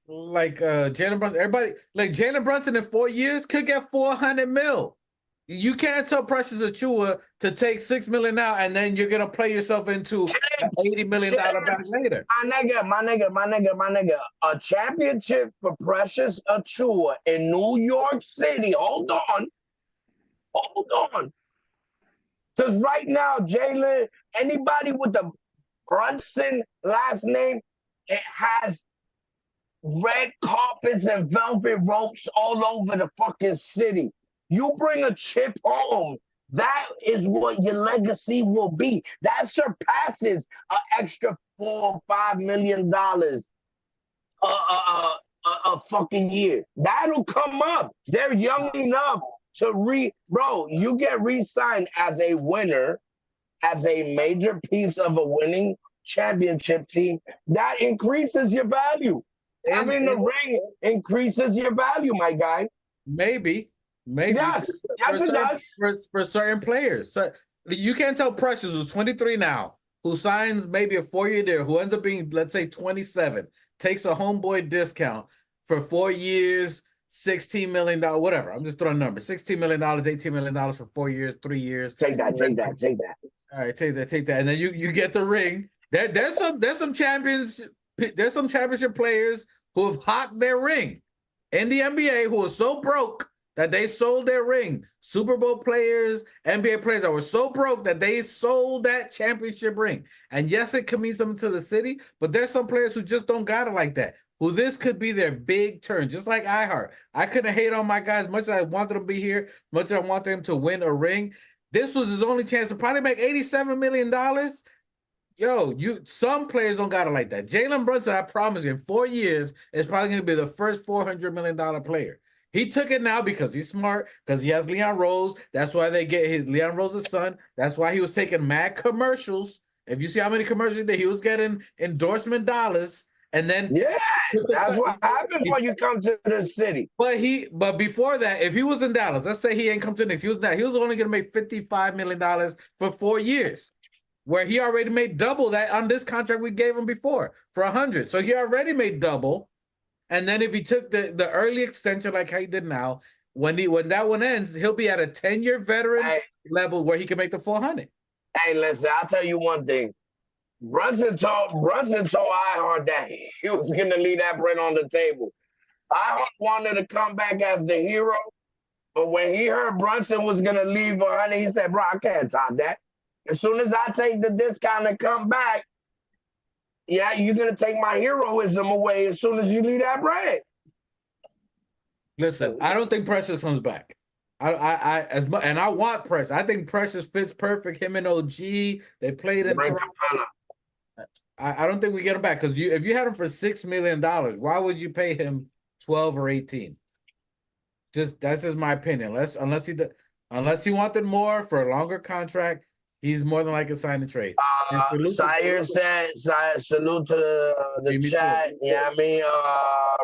Speaker 2: Jalen Brunson. Everybody like Jalen Brunson in 4 years could get 400 mil. You can't tell Precious Achua to take $6 million now and then you're gonna play yourself into an $80 million back later.
Speaker 8: My nigga. A championship for Precious Achua in New York City. Hold on. Because right now, Jalen, anybody with the Brunson last name, it has red carpets and velvet ropes all over the fucking city. You bring a chip home, that is what your legacy will be. That surpasses an extra $4 or $5 million a fucking year. That'll come up. They're young enough to bro, you get re-signed as a winner, as a major piece of a winning championship team. That increases your value. Having the ring increases your value, my guy.
Speaker 2: Maybe.
Speaker 8: Yes, it does.
Speaker 2: For certain players. So you can't tell Precious, who's 23 now, who signs maybe a 4-year deal, who ends up being, let's say, 27, takes a homeboy discount for 4 years, $16 million, whatever. I'm just throwing numbers. $16 million, $18 million for 4 years, 3 years.
Speaker 8: Take that.
Speaker 2: All right, take that. And then you get the ring. There's some championship players who have hawked their ring in the NBA who are so broke that they sold their ring. Super Bowl players, NBA players that were so broke that they sold that championship ring. And yes, it could mean something to the city, but there's some players who just don't got it like that, who this could be their big turn, just like iHeart. I couldn't hate on my guys much as I wanted them to be here, much as I want them to win a ring. This was his only chance to probably make $87 million. Yo, some players don't got it like that. Jalen Brunson, I promise you, in 4 years, is probably going to be the first $400 million player. He took it now because he's smart, because he has Leon Rose. That's why they get his Leon Rose's son. That's why he was taking mad commercials. If you see how many commercials he was getting endorsement dollars. And then
Speaker 8: that's what happens when you come to the city.
Speaker 2: But before that, if he was in Dallas, let's say he ain't come to the Knicks, he was only gonna make $55 million for 4 years, where he already made double that on this contract we gave him before for 100. So he already made double. And then if he took the early extension like how he did now, when that one ends, he'll be at a 10-year veteran level where he can make the 400.
Speaker 8: Hey, listen, I'll tell you one thing. Brunson told iHeart that he was going to leave that bread on the table. iHeart wanted to come back as the hero, but when he heard Brunson was going to leave 100, he said, bro, I can't top that. As soon as I take the discount and come back, yeah, you're going to take my heroism away as soon as you leave that bread.
Speaker 2: Listen, I don't think Precious comes back. And I want Precious. I think Precious fits perfect. Him and OG, they played in Toronto. I don't think we get him back because if you had him for $6 million, why would you pay him 12 or 18? That's just my opinion. Unless he wanted more for a longer contract, he's more than likely to sign the trade.
Speaker 8: Sire said, salute to the chat. Yeah, I mean,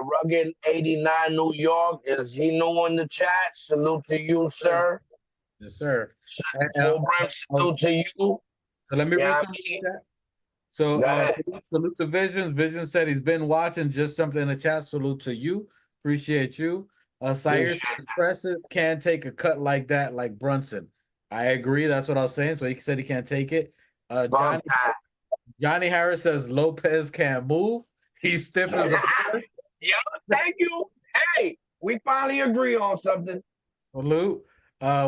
Speaker 8: Rugged 89 New York, is he new in the chat? Salute to you, sir.
Speaker 2: Yes, sir.
Speaker 8: Salute to you.
Speaker 2: So let me read some chat. So salute to Visions. Vision said he's been watching, just jumped in the chat. Salute to you. Appreciate you. Sire said Precious can't take a cut like that, like Brunson. I agree. That's what I was saying. So he said he can't take it. Johnny Harris says Lopez can't move. He's stiff as a board.
Speaker 8: Yeah, thank you. Hey, we finally agree on something.
Speaker 2: Salute.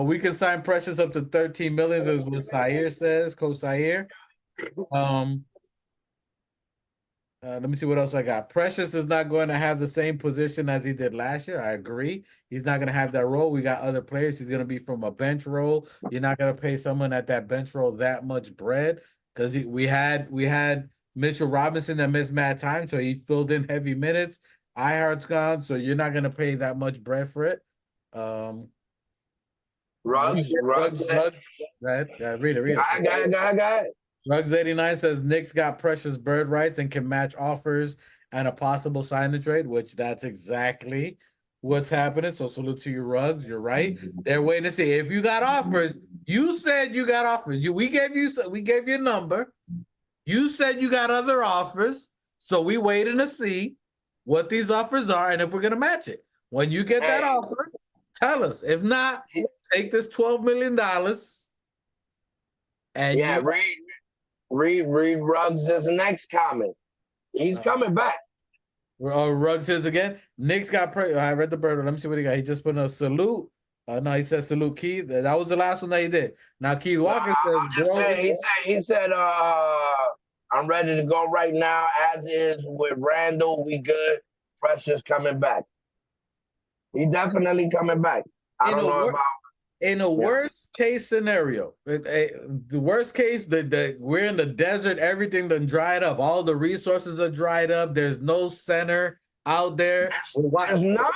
Speaker 2: We can sign Precious up to 13 million, is what Sayer says, Coach Sayer. Let me see what else I got. Precious is not going to have the same position as he did last year. I agree. He's not going to have that role. We got other players. He's going to be from a bench role. You're not going to pay someone at that bench role that much bread because we had Mitchell Robinson that missed mad time, so he filled in heavy minutes. Ihart's gone, so you're not gonna pay that much bread for it.
Speaker 8: Ruggs.
Speaker 2: Right? Read it.
Speaker 8: I got it.
Speaker 2: Ruggs 89 says Knicks got precious bird rights and can match offers and a possible sign and trade, which that's exactly what's happening. So salute to you, Ruggs. You're right. They're waiting to see if you got offers. You said you got offers. We gave you a number. You said you got other offers. So we waiting to see what these offers are and if we're gonna match it. When you get that offer, tell us. If not, take this $12 million and
Speaker 8: read Ruggs' next comment. He's coming back.
Speaker 2: Ruggs says again. Knicks got I read the bird. Let me see what he got. He just put a salute. No, he said salute Keith. That was the last one that he did. Now Keith Walker
Speaker 8: he said I'm ready to go right now, as is with Randall. We good. Precious coming back. He definitely coming back. I don't know about.
Speaker 2: In a worst case scenario, the worst case, we're in the desert, everything done dried up. All the resources are dried up. There's no center out there.
Speaker 8: There's none.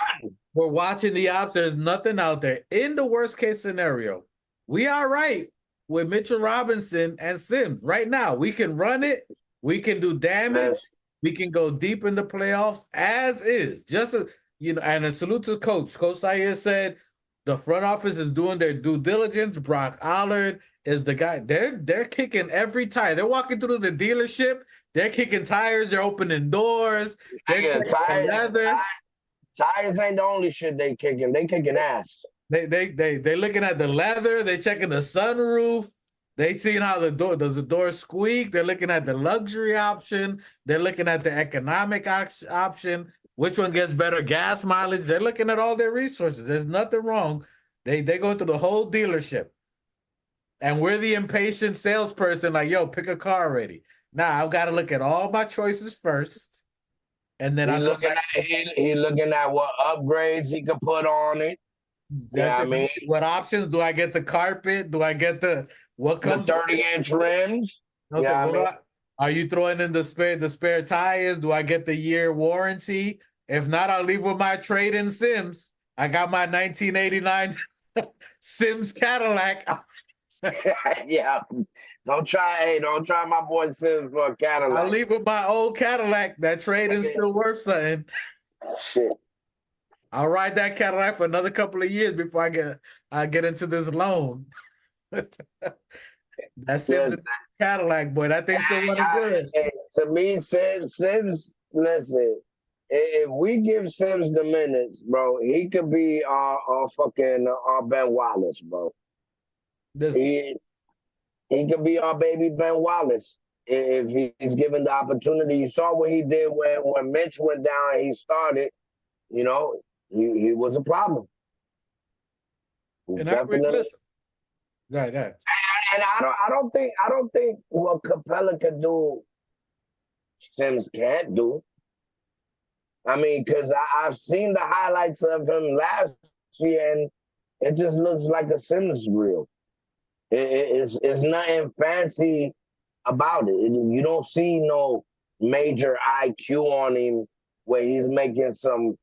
Speaker 2: We're watching the ops. There's nothing out there. In the worst case scenario, we are right with Mitchell Robinson and Sims. Right now, we can run it. We can do damage.
Speaker 8: Yes.
Speaker 2: We can go deep in the playoffs as is. And a salute to Coach. Coach Sayer said, the front office is doing their due diligence. Brock Allard is the guy. They're kicking every tire. They're walking through the dealership. They're kicking tires. They're opening doors. They're kicking leather.
Speaker 8: Tires ain't the only shit they kicking. They kicking ass.
Speaker 2: They looking at the leather. They checking the sunroof. They seeing how does the door squeak. They're looking at the luxury option. They're looking at the economic option. Which one gets better gas mileage? They're looking at all their resources. There's nothing wrong. They go through the whole dealership. And we're the impatient salesperson like, yo, pick a car already. Now, I've got to look at all my choices first. And then
Speaker 8: He's looking at what upgrades he could put on it.
Speaker 2: What options? Do I get the carpet? Do I get what comes?
Speaker 8: The 30-inch rims?
Speaker 2: Are you throwing in the spare tires? Do I get the year warranty? If not, I'll leave with my trade-in Sims. I got my 1989 Sims Cadillac.
Speaker 8: Yeah. Don't try my boy Sims for a Cadillac.
Speaker 2: I'll leave with my old Cadillac. That trade-in still worth something.
Speaker 8: Shit.
Speaker 2: I'll ride that Cadillac for another couple of years before I get into this loan. That's Sims Cadillac, boy. That thing's still running good.
Speaker 8: To me, Sims, listen, if we give Sims the minutes, bro, he could be our fucking Ben Wallace, bro. He could be our baby Ben Wallace if he's given the opportunity. You saw what he did when Mitch went down and he started. You know, he was a problem.
Speaker 2: And definitely. Go ahead.
Speaker 8: And I don't think what Capella could do, Sims can't do. I mean, because I've seen the highlights of him last year, and it just looks like a Sims reel. It's nothing fancy about it. You don't see no major IQ on him where he's making some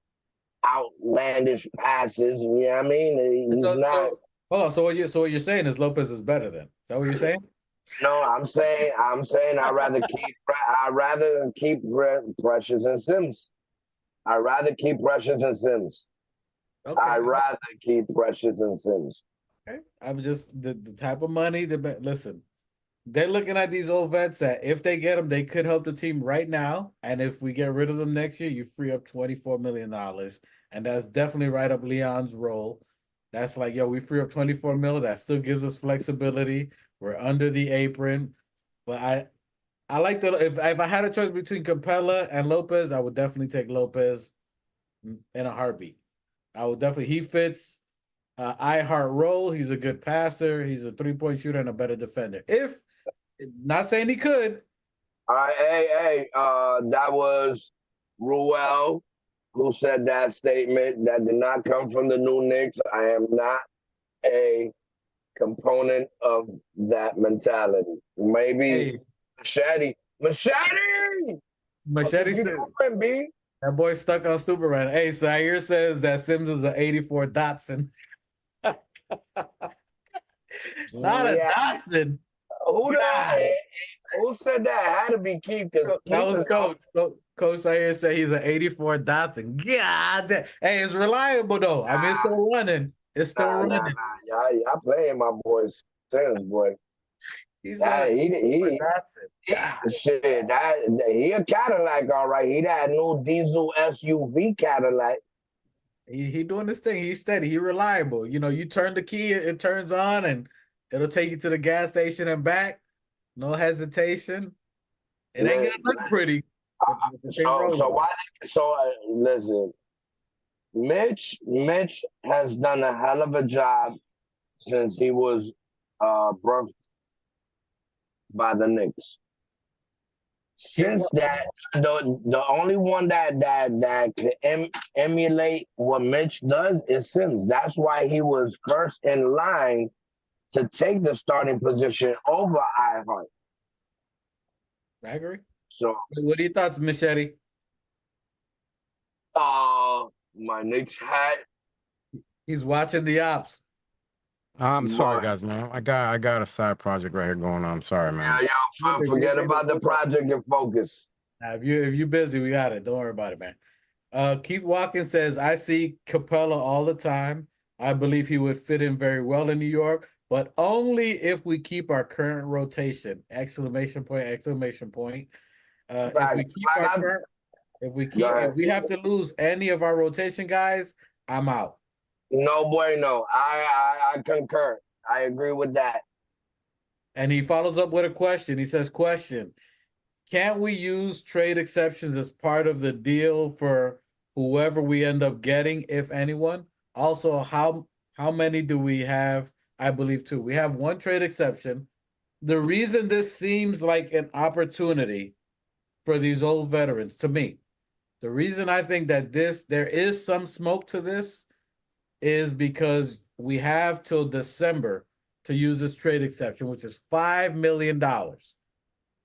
Speaker 8: outlandish passes. You know what I mean? He's not.
Speaker 2: So what you're saying is Lopez is better then? Is that what you're saying?
Speaker 8: No, I'm saying I'd rather keep Precious and Sims. I'd rather keep Precious and Sims.
Speaker 2: Okay.
Speaker 8: I'd rather keep Precious and Sims.
Speaker 2: Okay. I'm just the type of money listen. They're looking at these old vets that if they get them, they could help the team right now. And if we get rid of them next year, you free up $24 million. And that's definitely right up Leon's role. That's like, yo, we free up 24 mil. That still gives us flexibility. We're under the apron. But I like if I had a choice between Capella and Lopez, I would definitely take Lopez in a heartbeat. He fits I-Heart role. He's a good passer. He's a three-point shooter and a better defender. Not saying he could.
Speaker 8: All right, that was Ruel who said that statement. That did not come from the new Knicks. I am not a component of that mentality. Maybe Machete!
Speaker 2: Machete
Speaker 8: What you
Speaker 2: said
Speaker 8: doing, B?
Speaker 2: that boy stuck on Superman. Hey, Zaire says that Sims is an 84 Datsun. Not a
Speaker 8: Yeah.
Speaker 2: Datsun.
Speaker 8: Who
Speaker 2: God.
Speaker 8: that? Who said that? It had to be Keith, because
Speaker 2: That
Speaker 8: Keith
Speaker 2: was
Speaker 8: is
Speaker 2: Coach. Coach Zaire said he's an 84 Datsun. God. Hey, it's reliable though. I mean, it's still running. It's still running.
Speaker 8: Y'all playing my boy Sims, boy.
Speaker 2: He's
Speaker 8: That,
Speaker 2: a
Speaker 8: he,
Speaker 2: 84
Speaker 8: he,
Speaker 2: Datsun. God.
Speaker 8: shit, he a Cadillac, all right. He that new diesel SUV Cadillac.
Speaker 2: He doing this thing. He's steady. He reliable. You know, you turn the key, it turns on, and it'll take you to the gas station and back. No hesitation. It ain't gonna look pretty, but the thing rolling.
Speaker 8: Listen, Mitch has done a hell of a job since he was birthed by the Knicks. Since that, the only one that can emulate what Mitch does is Sims. That's why he was first in line to take the starting position over Iheart.
Speaker 2: I agree.
Speaker 8: So,
Speaker 2: What do you thoughts, Machete?
Speaker 8: my Knicks hat.
Speaker 2: He's watching the ops.
Speaker 4: I'm sorry,
Speaker 8: Boy.
Speaker 4: guys, man. I got a side project right here going on. I'm sorry, man.
Speaker 8: Forget about the project and focus.
Speaker 2: Now, if you busy, we got it. Don't worry about it, man. Keith Watkins says, I see Capella all the time. I believe he would fit in very well in New York, but only if we keep our current rotation. Exclamation point, exclamation point. If we keep our current, if we have to lose any of our rotation guys, I'm out.
Speaker 8: No bueno. I concur. I agree with that.
Speaker 2: And he follows up with a question. He says, question, can't we use trade exceptions as part of the deal for whoever we end up getting, if anyone? Also, how many do we have? I believe two. We have one trade exception. The reason this seems like an opportunity for these old veterans, to me, the reason I think that there is some smoke to this is because we have till December to use this trade exception, which is $5 million.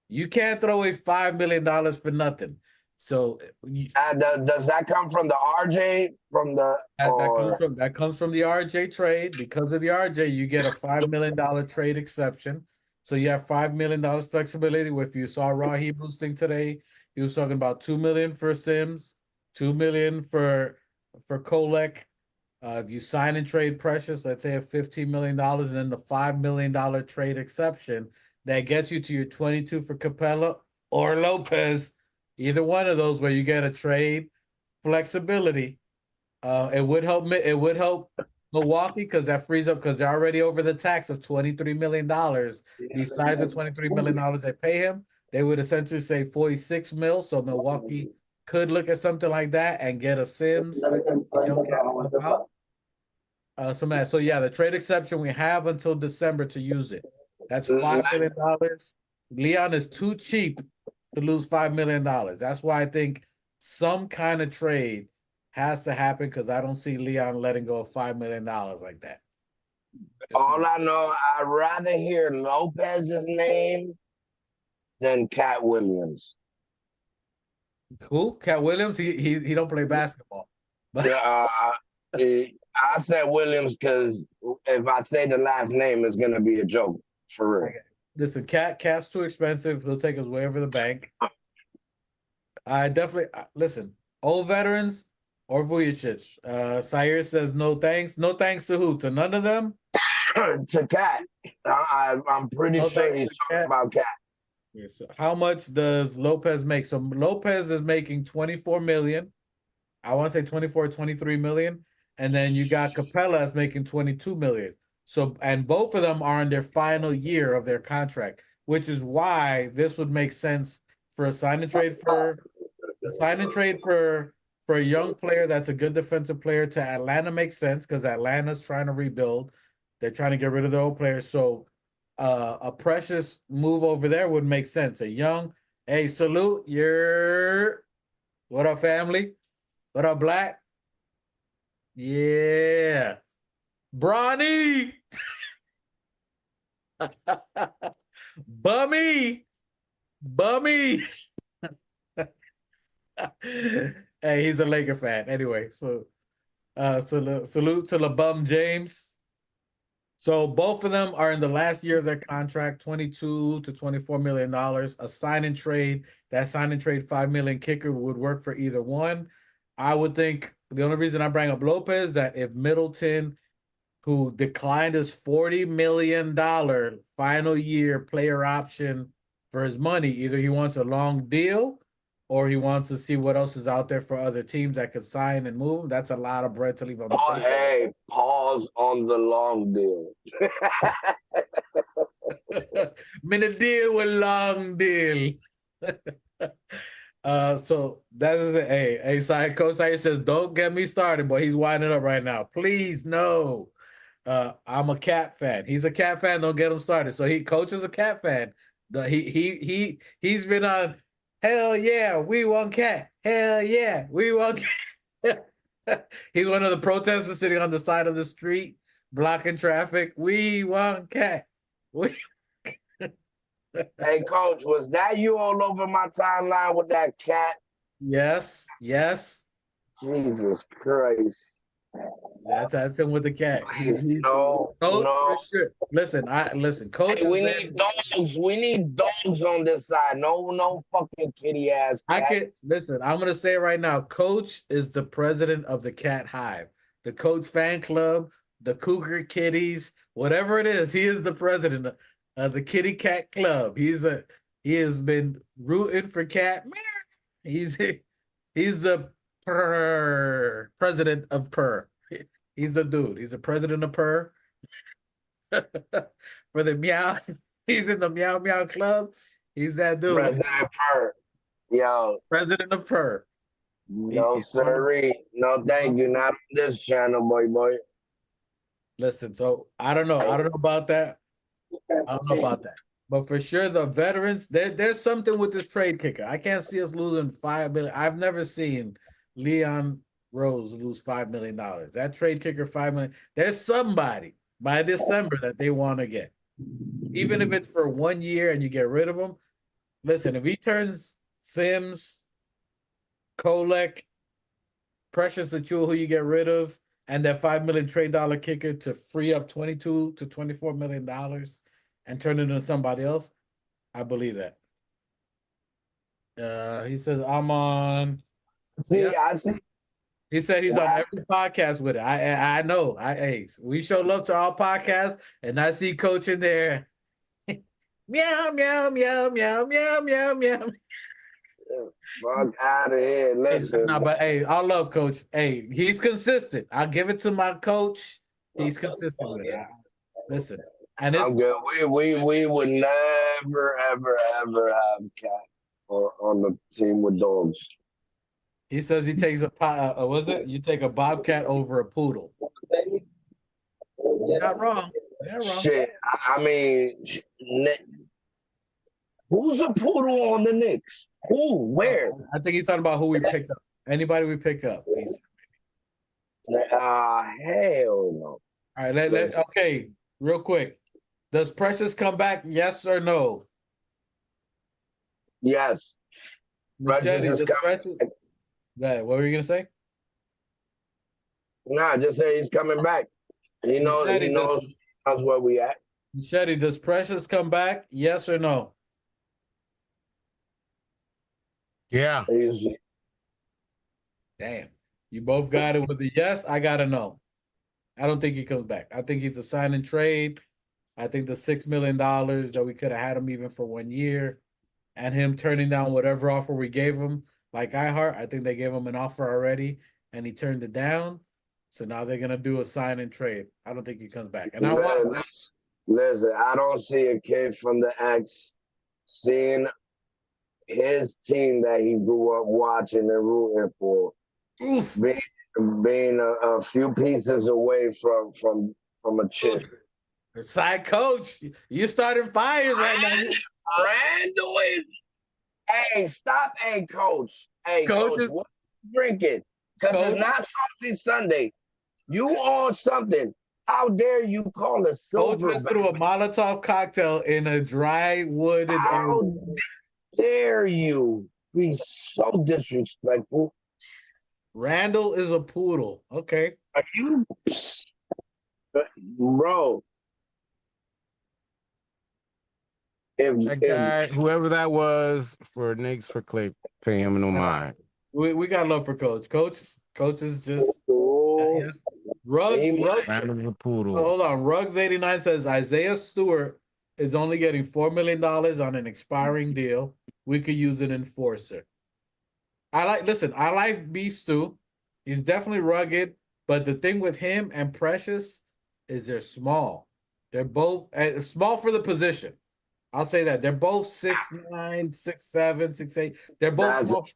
Speaker 2: You can't throw away $5 million for nothing. So
Speaker 8: Does that come from the RJ?
Speaker 2: that comes from the RJ trade. Because of the RJ, you get a $5 million trade exception. So you have $5 million flexibility. If you saw Raw Hebrews thing today, he was talking about $2 million for Sims, $2 million for Kolek. If you sign and trade Precious, let's say at $15 million, and then the $5 million trade exception, that gets you to your 22 for Capella or Lopez, either one of those where you get a trade flexibility. It would help Milwaukee because that frees up because they're already over the tax of $23 million. Besides the $23 million they pay him, they would essentially say 46 mil. So Milwaukee could look at something like that and get a Sims. So yeah, the trade exception we have until December to use it. That's $5 million. Leon is too cheap to lose $5 million. That's why I think some kind of trade has to happen because I don't see Leon letting go of $5 million like that.
Speaker 8: All I know, I'd rather hear Lopez's name than Cat Williams.
Speaker 2: Who? Cat Williams? He don't play basketball. But
Speaker 8: I said Williams because if I say the last name, it's gonna be a joke for real.
Speaker 2: Listen, Cat's too expensive. He'll take us way over the bank. I definitely listen. Old veterans or Vujicic. Sire says no thanks. No thanks to who? To none of them.
Speaker 8: To Cat, I'm pretty sure he's talking about Cat.
Speaker 2: Yeah, so how much does Lopez make? So Lopez is making 24 million. I want to say 24, 23 million. And then you got Capella is making 22 million. So, and both of them are in their final year of their contract, which is why this would make sense for a sign and trade for a young player that's a good defensive player to Atlanta makes sense because Atlanta's trying to rebuild. They're trying to get rid of their old players. So a Precious move over there would make sense. A young, hey, salute, what up, family? What up, Black? Yeah. Bronny. Bummy. Bummy. Hey, he's a Laker fan. Anyway, so salute to LeBum James. So both of them are in the last year of their contract, $22 to $24 million. A sign and trade. That sign and trade $5 million kicker would work for either one. I would think the only reason I bring up Lopez that if Middleton, who declined his $40 million final year player option for his money, either he wants a long deal or he wants to see what else is out there for other teams that could sign and move him. That's a lot of bread to leave on the
Speaker 8: Oh,
Speaker 2: table.
Speaker 8: hey, pause on the long deal.
Speaker 2: Minute deal with long deal. So that is it. Hey, side coach Side says, don't get me started, but he's winding up right now. Please, no. I'm a Cat fan. He's a Cat fan. Don't get him started. So coach is a Cat fan. He's been on. Hell yeah, we want Cat. Hell yeah, we want Cat. He's one of the protesters sitting on the side of the street, blocking traffic. We want Cat.
Speaker 8: Hey, Coach, was that you all over my timeline with that cat?
Speaker 2: Yes.
Speaker 8: Jesus Christ.
Speaker 2: That's him with the cat.
Speaker 8: No,
Speaker 2: Coach
Speaker 8: no.
Speaker 2: for sure. Listen. Coach.
Speaker 8: Hey, we need dogs. We need dogs on this side. No fucking kitty ass cats.
Speaker 2: I'm gonna say it right now. Coach is the president of the Cat Hive, the Coach fan club, the Cougar Kitties, whatever it is. He is the president of the Kitty Cat Club. He has been rooting for Cat. He's the president of Purr. He's a dude. He's the president of Purr. For the meow. He's in the meow meow club. He's that dude.
Speaker 8: President of Purr. Yo.
Speaker 2: President of Purr.
Speaker 8: No, sirree. No, thank you. Not on this channel, boy.
Speaker 2: Listen, so I don't know. I don't know about that. But for sure, the veterans, there's something with this trade kicker. I can't see us losing $5 million. I've never seen Leon Rose lose $5 million. That trade kicker, $5 million. There's somebody by December that they want to get. Even if it's for 1 year and you get rid of him. Listen, if he turns Sims, Kolek, Precious Achul, who you get rid of, and that $5 million trade dollar kicker to free up $22 to $24 million and turn it into somebody else, I believe that. He says, I'm on.
Speaker 8: See, I see.
Speaker 2: He said he's on every podcast with it. I know. We show love to all podcasts, and I see Coach in there. Meow, meow, meow, meow, meow, meow, meow.
Speaker 8: Fuck out of here. Listen.
Speaker 2: But I love Coach. Hey, he's consistent. I'll give it to my coach. He's consistent with it. Listen. And it's
Speaker 8: I'm good. We would never, ever, ever have Cat on the team with dogs.
Speaker 2: He says he takes was it? You take a bobcat over a poodle. You're not wrong.
Speaker 8: Shit. I mean, who's a poodle on the Knicks? Who? Where?
Speaker 2: I think he's talking about who we picked up. Anybody we pick up.
Speaker 8: Hell no.
Speaker 2: All right, okay, real quick. Does Precious come back? Yes or no?
Speaker 8: Yes.
Speaker 2: Precious is coming. What were you gonna say?
Speaker 8: Nah, just say he's coming back. He knows where we at.
Speaker 2: Machete, does Precious come back? Yes or no?
Speaker 4: Yeah.
Speaker 2: Damn. You both got it with a yes. I got a no. I don't think he comes back. I think he's a sign and trade. I think the $6 million that we could have had him even for 1 year and him turning down whatever offer we gave him, like iHeart, I think they gave him an offer already and he turned it down. So now they're going to do a sign and trade. I don't think he comes back. And
Speaker 8: listen, I don't see a kid from the X seeing his team that he grew up watching and rooting for being a few pieces away from a chip.
Speaker 2: Side coach, you starting fires right now.
Speaker 8: Randall is. Hey, stop. Hey, coach. Hey, coach, what you drinking? Because it's not Saucy Sunday. You on something. How dare you call a silver?
Speaker 2: Coach just threw a Molotov cocktail in a dry wooded area.
Speaker 8: dare you be so disrespectful?
Speaker 2: Randall is a poodle. Okay.
Speaker 8: Are you, bro?
Speaker 4: That
Speaker 8: If
Speaker 4: guy, whoever that was for Knicks for Clay, pay him no mind.
Speaker 2: We got love for Coach is just
Speaker 8: oh,
Speaker 2: yes. Rugs.
Speaker 4: Randall's a poodle.
Speaker 2: Hold on. Rugs 89 says Isaiah Stewart is only getting $4 million on an expiring deal. We could use an enforcer. I like Beast too. He's definitely rugged, but the thing with him and Precious is they're small. They're both small for the position. I'll say that. They're both 6'9", 6'7", 6'8". They're both
Speaker 8: that's
Speaker 2: small.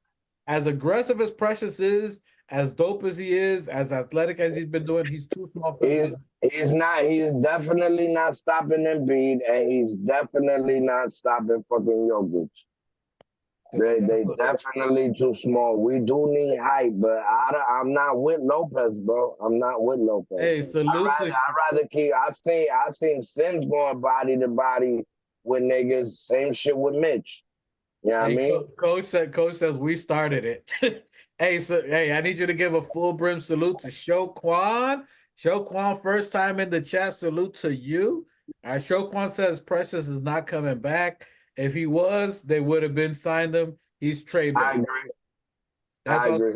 Speaker 2: As aggressive as Precious is, as dope as he is, as athletic as he's been doing, he's too small for the
Speaker 8: he's
Speaker 2: position.
Speaker 8: he's not. He's definitely not stopping Embiid, and he's definitely not stopping fucking Jokic. They definitely too small. We do need height, but I'm not with Lopez, bro. I'm not with Lopez.
Speaker 2: Hey, salute
Speaker 8: I'd rather keep. I seen Sims going body to body with niggas. Same shit with Mitch. You know what I mean?
Speaker 2: Coach says we started it. Hey, I need you to give a full brim salute to Show Quan. Show Quan, first time in the chat. Salute to you. Show Quan says Precious is not coming back. If he was, they would have been signed him. He's trade bait.
Speaker 8: I agree.
Speaker 2: That's
Speaker 8: I agree.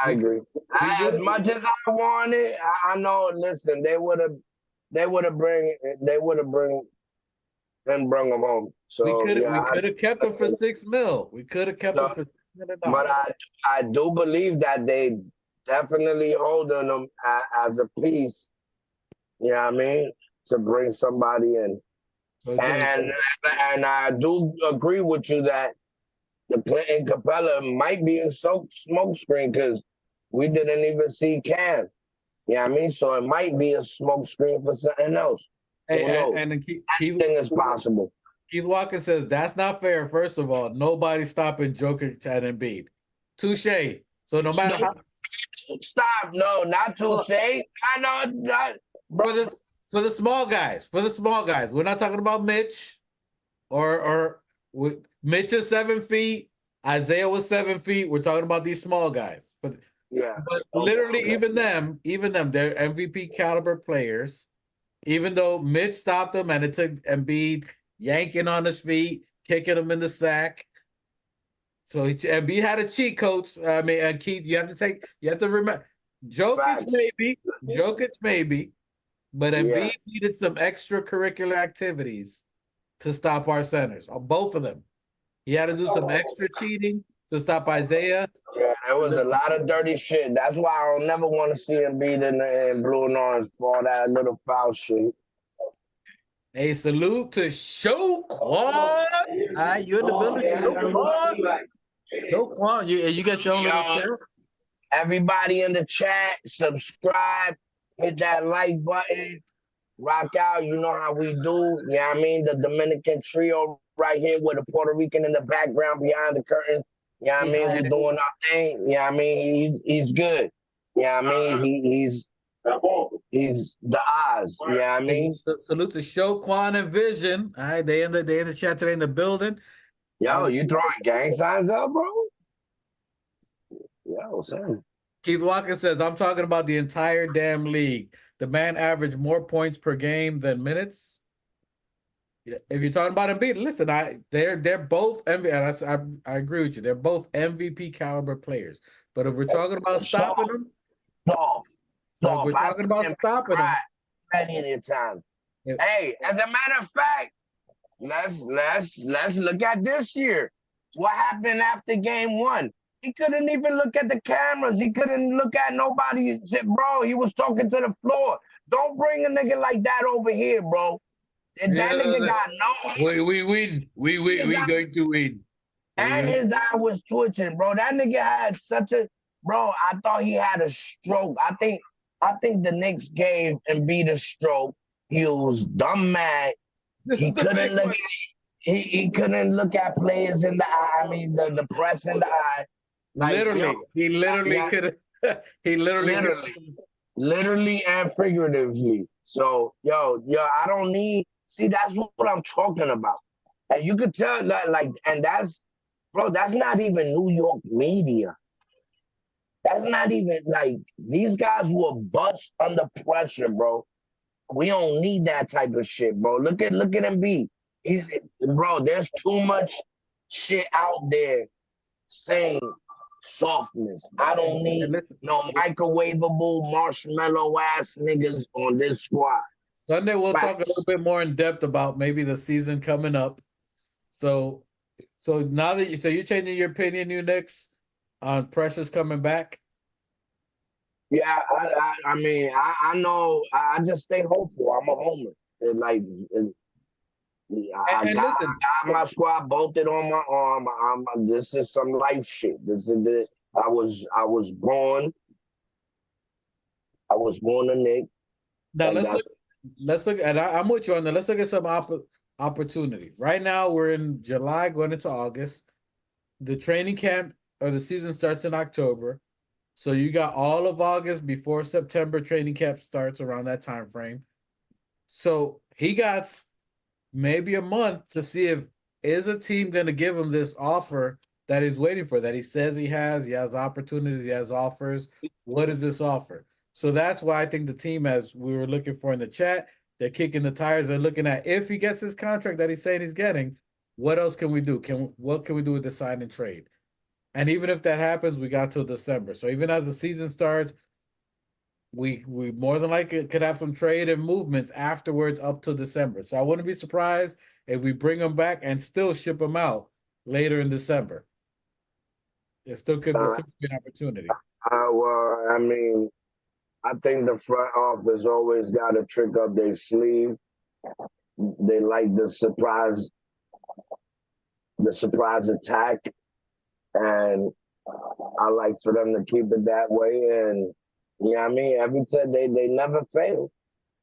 Speaker 8: I agree. As much as I wanted, I know. Listen, they would have bring and bring him home. So
Speaker 2: we could have kept him for $6 million. We could have kept him for $6 million.
Speaker 8: But I do believe that they definitely holding him as a piece. You know what I mean? To bring somebody in.
Speaker 2: So
Speaker 8: and I do agree with you that the Clinton Capella might be a smoke screen because we didn't even see Cam. You know what I mean? So it might be a smoke screen for something else.
Speaker 2: Keith,
Speaker 8: anything is possible.
Speaker 2: Keith Watkins says that's not fair. First of all, nobody's stopping Jokic and Embiid. Touche. So no matter how.
Speaker 8: Stop. No, not touche. I know. Not,
Speaker 2: for the small guys. We're not talking about Mitch or Mitch is 7 feet. Isaiah was 7 feet. We're talking about these small guys. But literally, even them, they're MVP caliber players. Even though Mitch stopped them and it took Embiid yanking on his feet, kicking him in the sack. So Embiid had a cheat, coach. And Keith, you have to remember, Jokic maybe, but Embiid needed some extracurricular activities to stop our centers, both of them. He had to do some extra cheating to stop Isaiah.
Speaker 8: Yeah, there was a lot of dirty shit. That's why I don't never want to see him beat in blue and orange for all that little foul shit.
Speaker 2: Hey, salute to Show Quan. You're in the building. Show Quan. You got your own little show.
Speaker 8: Everybody in the chat, subscribe, hit that like button, rock out. You know how we do. You know what I mean? The Dominican trio right here with a Puerto Rican in the background behind the curtain. You know what I mean? We doing our thing. You know what I mean? He's good. You know what I mean? He's the Oz. You know what I mean?
Speaker 2: Salute to Show Quan and Vision. All right, they in the chat today in the building.
Speaker 8: Yo, you throwing gang signs up, bro? Yo, son.
Speaker 2: Keith Walker says, I'm talking about the entire damn league. The man averaged more points per game than minutes. If you're talking about Embiid, listen, they're both MVP. I agree with you. They're both MVP caliber players. But if we're talking about stopping them, if we're talking about stopping them,
Speaker 8: many times. Hey, as a matter of fact, let's look at this year. What happened after game one? He couldn't even look at the cameras. He couldn't look at nobody. Bro, he was talking to the floor. Don't bring a nigga like that over here, bro. That nigga got no.
Speaker 2: We win. We going to win.
Speaker 8: And his eye was twitching, bro. That nigga had such a bro. I thought he had a stroke. I think the Knicks gave Embiid a stroke. He was dumb mad. He couldn't look. He couldn't look at players in the eye. I mean, the press in the eye. Like,
Speaker 2: he literally could. He
Speaker 8: literally and figuratively. So, yo, I don't need. See, that's what I'm talking about. And you could tell that, like, and that's Bro, that's not even New York media. That's not even like these guys will bust under pressure, bro. We don't need that type of shit, bro. Look at Embiid. Bro, there's too much shit out there saying softness. I don't
Speaker 2: And
Speaker 8: need
Speaker 2: listen,
Speaker 8: no microwavable marshmallow ass niggas on this squad.
Speaker 2: Sunday we'll talk a little
Speaker 8: Facts.
Speaker 2: bit more in depth about maybe the season coming up. So, so now that you're changing your opinion, you Knicks, on Precious coming back.
Speaker 8: Yeah, I mean, I know. I just stay hopeful. I'm a homer.
Speaker 2: And listen,
Speaker 8: I got my squad bolted on my arm. This is some life shit. This is the. I was born a Nick,
Speaker 2: now
Speaker 8: and
Speaker 2: let's
Speaker 8: that's
Speaker 2: look. Let's look, and I'm with you on that. Let's look at some opportunity. Right now, we're in July, going into August. The training camp or the season starts in October, so you got all of August before September training camp starts around that time frame. So he got maybe a month to see if is a team going to give him this offer that he's waiting for, that he says he has. He has opportunities, he has offers. What is this offer? So that's why I think the team, as we were looking for in the chat, they're kicking the tires. They're looking at if he gets his contract that he's saying he's getting, what else can we do? What can we do with the sign and trade? And even if that happens, we got till December. So even as the season starts, we more than likely could have some trade and movements afterwards up to December. So I wouldn't be surprised if we bring them back and still ship them out later in December. It
Speaker 8: uh,
Speaker 2: still could be an opportunity.
Speaker 8: well, I mean, I think the front office always got a trick up their sleeve. They like the surprise attack, and I like for them to keep it that way. And you know what I mean? Every time they never fail.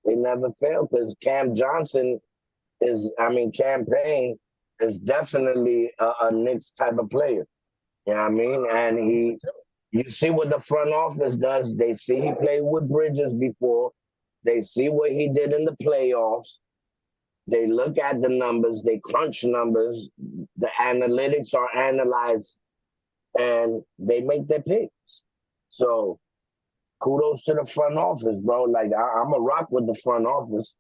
Speaker 8: They never fail because Cam Johnson Campaign is definitely a Knicks type of player. You know what I mean? And you see what the front office does. They see he played with Bridges before. They see what he did in the playoffs. They look at the numbers. They crunch numbers. The analytics are analyzed, and they make their picks. So kudos to the front office, bro. Like I'm a rock with the front office.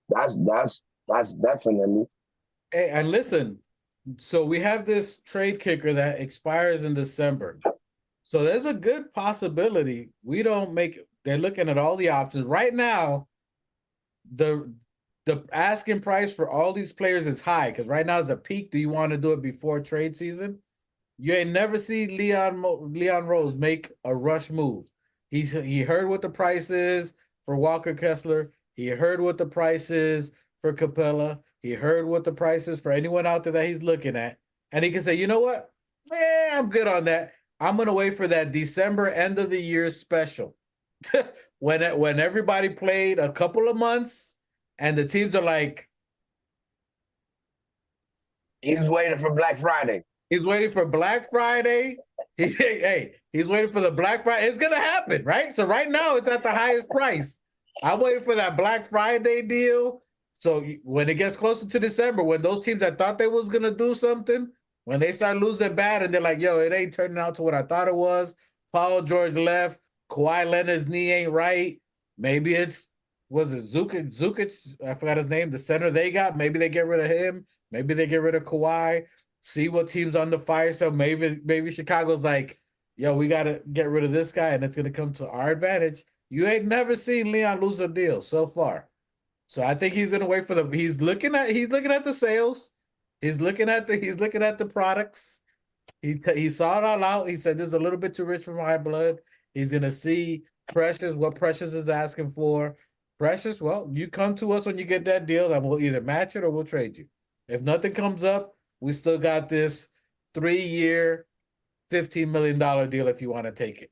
Speaker 8: That's definitely.
Speaker 2: Hey, and listen, so we have this trade kicker that expires in December. So there's a good possibility we don't make it. They're looking at all the options. Right now, the asking price for all these players is high because right now is a peak. Do you want to do it before trade season? You ain't never see Leon Rose make a rush move. He heard what the price is for Walker Kessler. He heard what the price is for Capella. He heard what the price is for anyone out there that he's looking at, and he can say, you know what? I'm good on that. I'm gonna wait for that December end of the year special when everybody played a couple of months and the teams are like,
Speaker 8: He's waiting for Black Friday.
Speaker 2: he's waiting for Black Friday. He's waiting for the Black Friday. It's gonna happen, right? So right now it's at the highest price. I'm waiting for that Black Friday deal. So when it gets closer to December, when those teams that thought they was gonna do something, when they start losing bad and they're like, "Yo, it ain't turning out to what I thought it was." Paul George left. Kawhi Leonard's knee ain't right. Maybe it's was it Zukic? I forgot his name. The center they got. Maybe they get rid of him. Maybe they get rid of Kawhi. See what teams on the fire. So maybe Chicago's like, yo, we gotta get rid of this guy, and it's gonna come to our advantage. You ain't never seen Leon lose a deal so far. So I think he's gonna wait for the he's looking at the sales. He's looking at the products. He saw it all out. He said this is a little bit too rich for my blood. He's gonna see Precious, what Precious is asking for. Precious, well, you come to us when you get that deal, and we'll either match it or we'll trade you. If nothing comes up, we still got this 3-year, $15 million deal if you want to take it.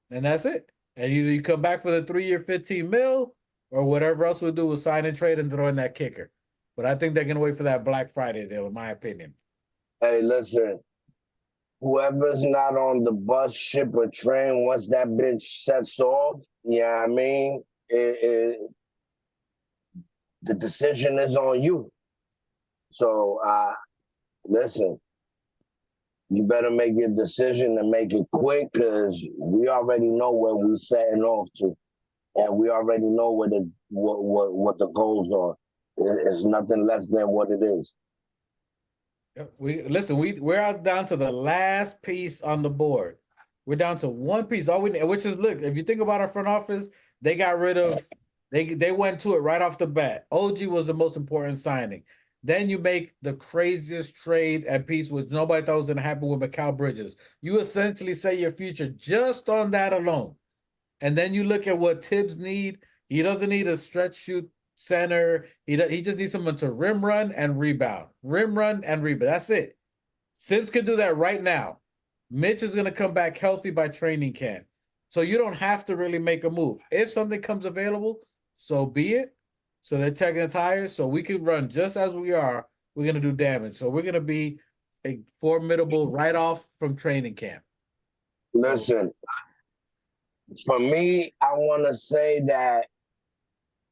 Speaker 2: And that's it. And either you come back for the 3-year 15 mil, or whatever else we'll do, we'll sign and trade and throw in that kicker. But I think they're gonna wait for that Black Friday deal, in my opinion.
Speaker 8: Hey, listen. Whoever's not on the bus, ship, or train, once that bitch sets off, yeah, I mean, the decision is on you. So, listen, you better make your decision and make it quick, because we already know where we're setting off to, and we already know what the goals are. It's nothing less than what it is.
Speaker 2: Yep. We're out down to the last piece on the board. We're down to one piece. All we need, which is, look, if you think about our front office, they got rid of, they went to it right off the bat. OG was the most important signing. Then you make the craziest trade and piece, which nobody thought was going to happen, with Mikal Bridges. You essentially say your future just on that alone. And then you look at what Tibbs need. He doesn't need a stretch shoot center. He just needs someone to rim run and rebound. Rim run and rebound. That's it. Sims can do that right now. Mitch is going to come back healthy by training camp. So you don't have to really make a move. If something comes available, so be it. So they're checking the tires. So we can run just as we are. We're going to do damage. So we're going to be a formidable right off from training camp.
Speaker 8: Listen, for me, I want to say that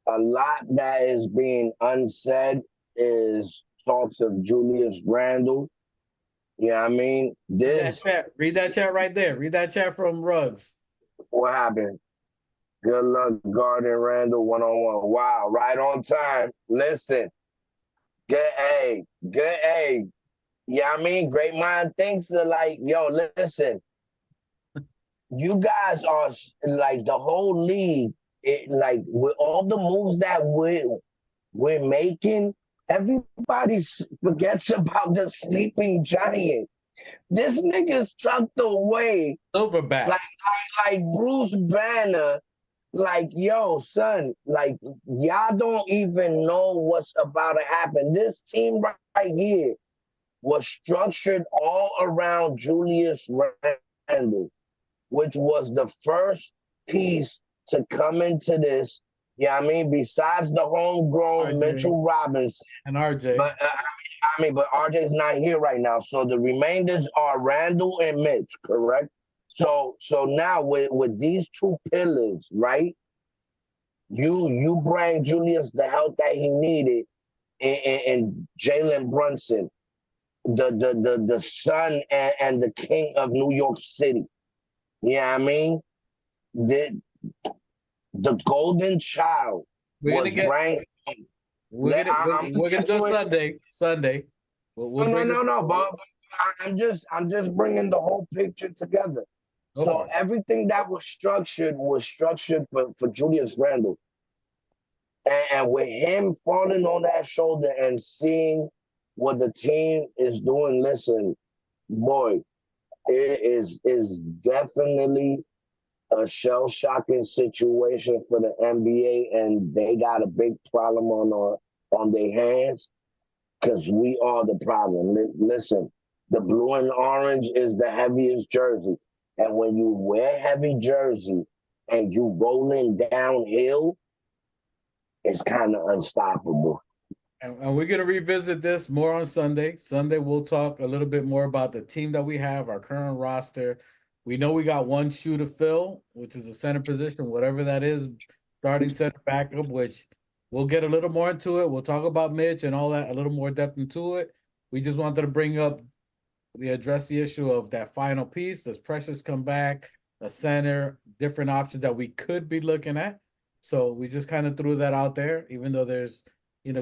Speaker 8: a lot that is being unsaid is talks of Julius Randle. You know what I mean?
Speaker 2: Read that chat right there. Read that chat from Ruggs.
Speaker 8: What happened? Good luck guarding Randle one-on-one. Wow, right on time. Listen, good A. Yeah, I mean, great mind thinks like, yo, listen, you guys are like the whole league. Like with all the moves that we're making, everybody forgets about the sleeping giant. This nigga's tucked away
Speaker 2: Silverback.
Speaker 8: like Bruce Banner. Like, yo, son, like, y'all don't even know what's about to happen. This team right here was structured all around Julius Randle, which was the first piece to come into this. Yeah, I mean, besides the homegrown
Speaker 2: RJ.
Speaker 8: Mitchell Robinson
Speaker 2: And RJ.
Speaker 8: But but RJ's not here right now, so the remainders are Randall and Mitch, correct? So now with these two pillars, right? You bring Julius the help that he needed, and Jalen Brunson, the son and the king of New York City. Yeah, I mean, the golden child was ranked.
Speaker 2: We're gonna go Sunday.
Speaker 8: No. But I'm just bringing the whole picture together. So everything that was structured for Julius Randle, and with him falling on that shoulder and seeing what the team is doing, listen, boy, it is definitely a shell-shocking situation for the NBA, and they got a big problem on their hands, because we are the problem. Listen, the blue and orange is the heaviest jersey, and when you wear heavy jersey and you rolling downhill, it's kind of unstoppable.
Speaker 2: And we're gonna revisit this more on Sunday. Sunday we'll talk a little bit more about the team that we have, our current roster. We know we got one shoe to fill, which is the center position, whatever that is, starting center backup, which we'll get a little more into it. We'll talk about Mitch and all that, a little more depth into it. We just wanted to bring up address the issue of that final piece. Does Precious come back? A center, different options that we could be looking at. So we just kind of threw that out there, even though there's,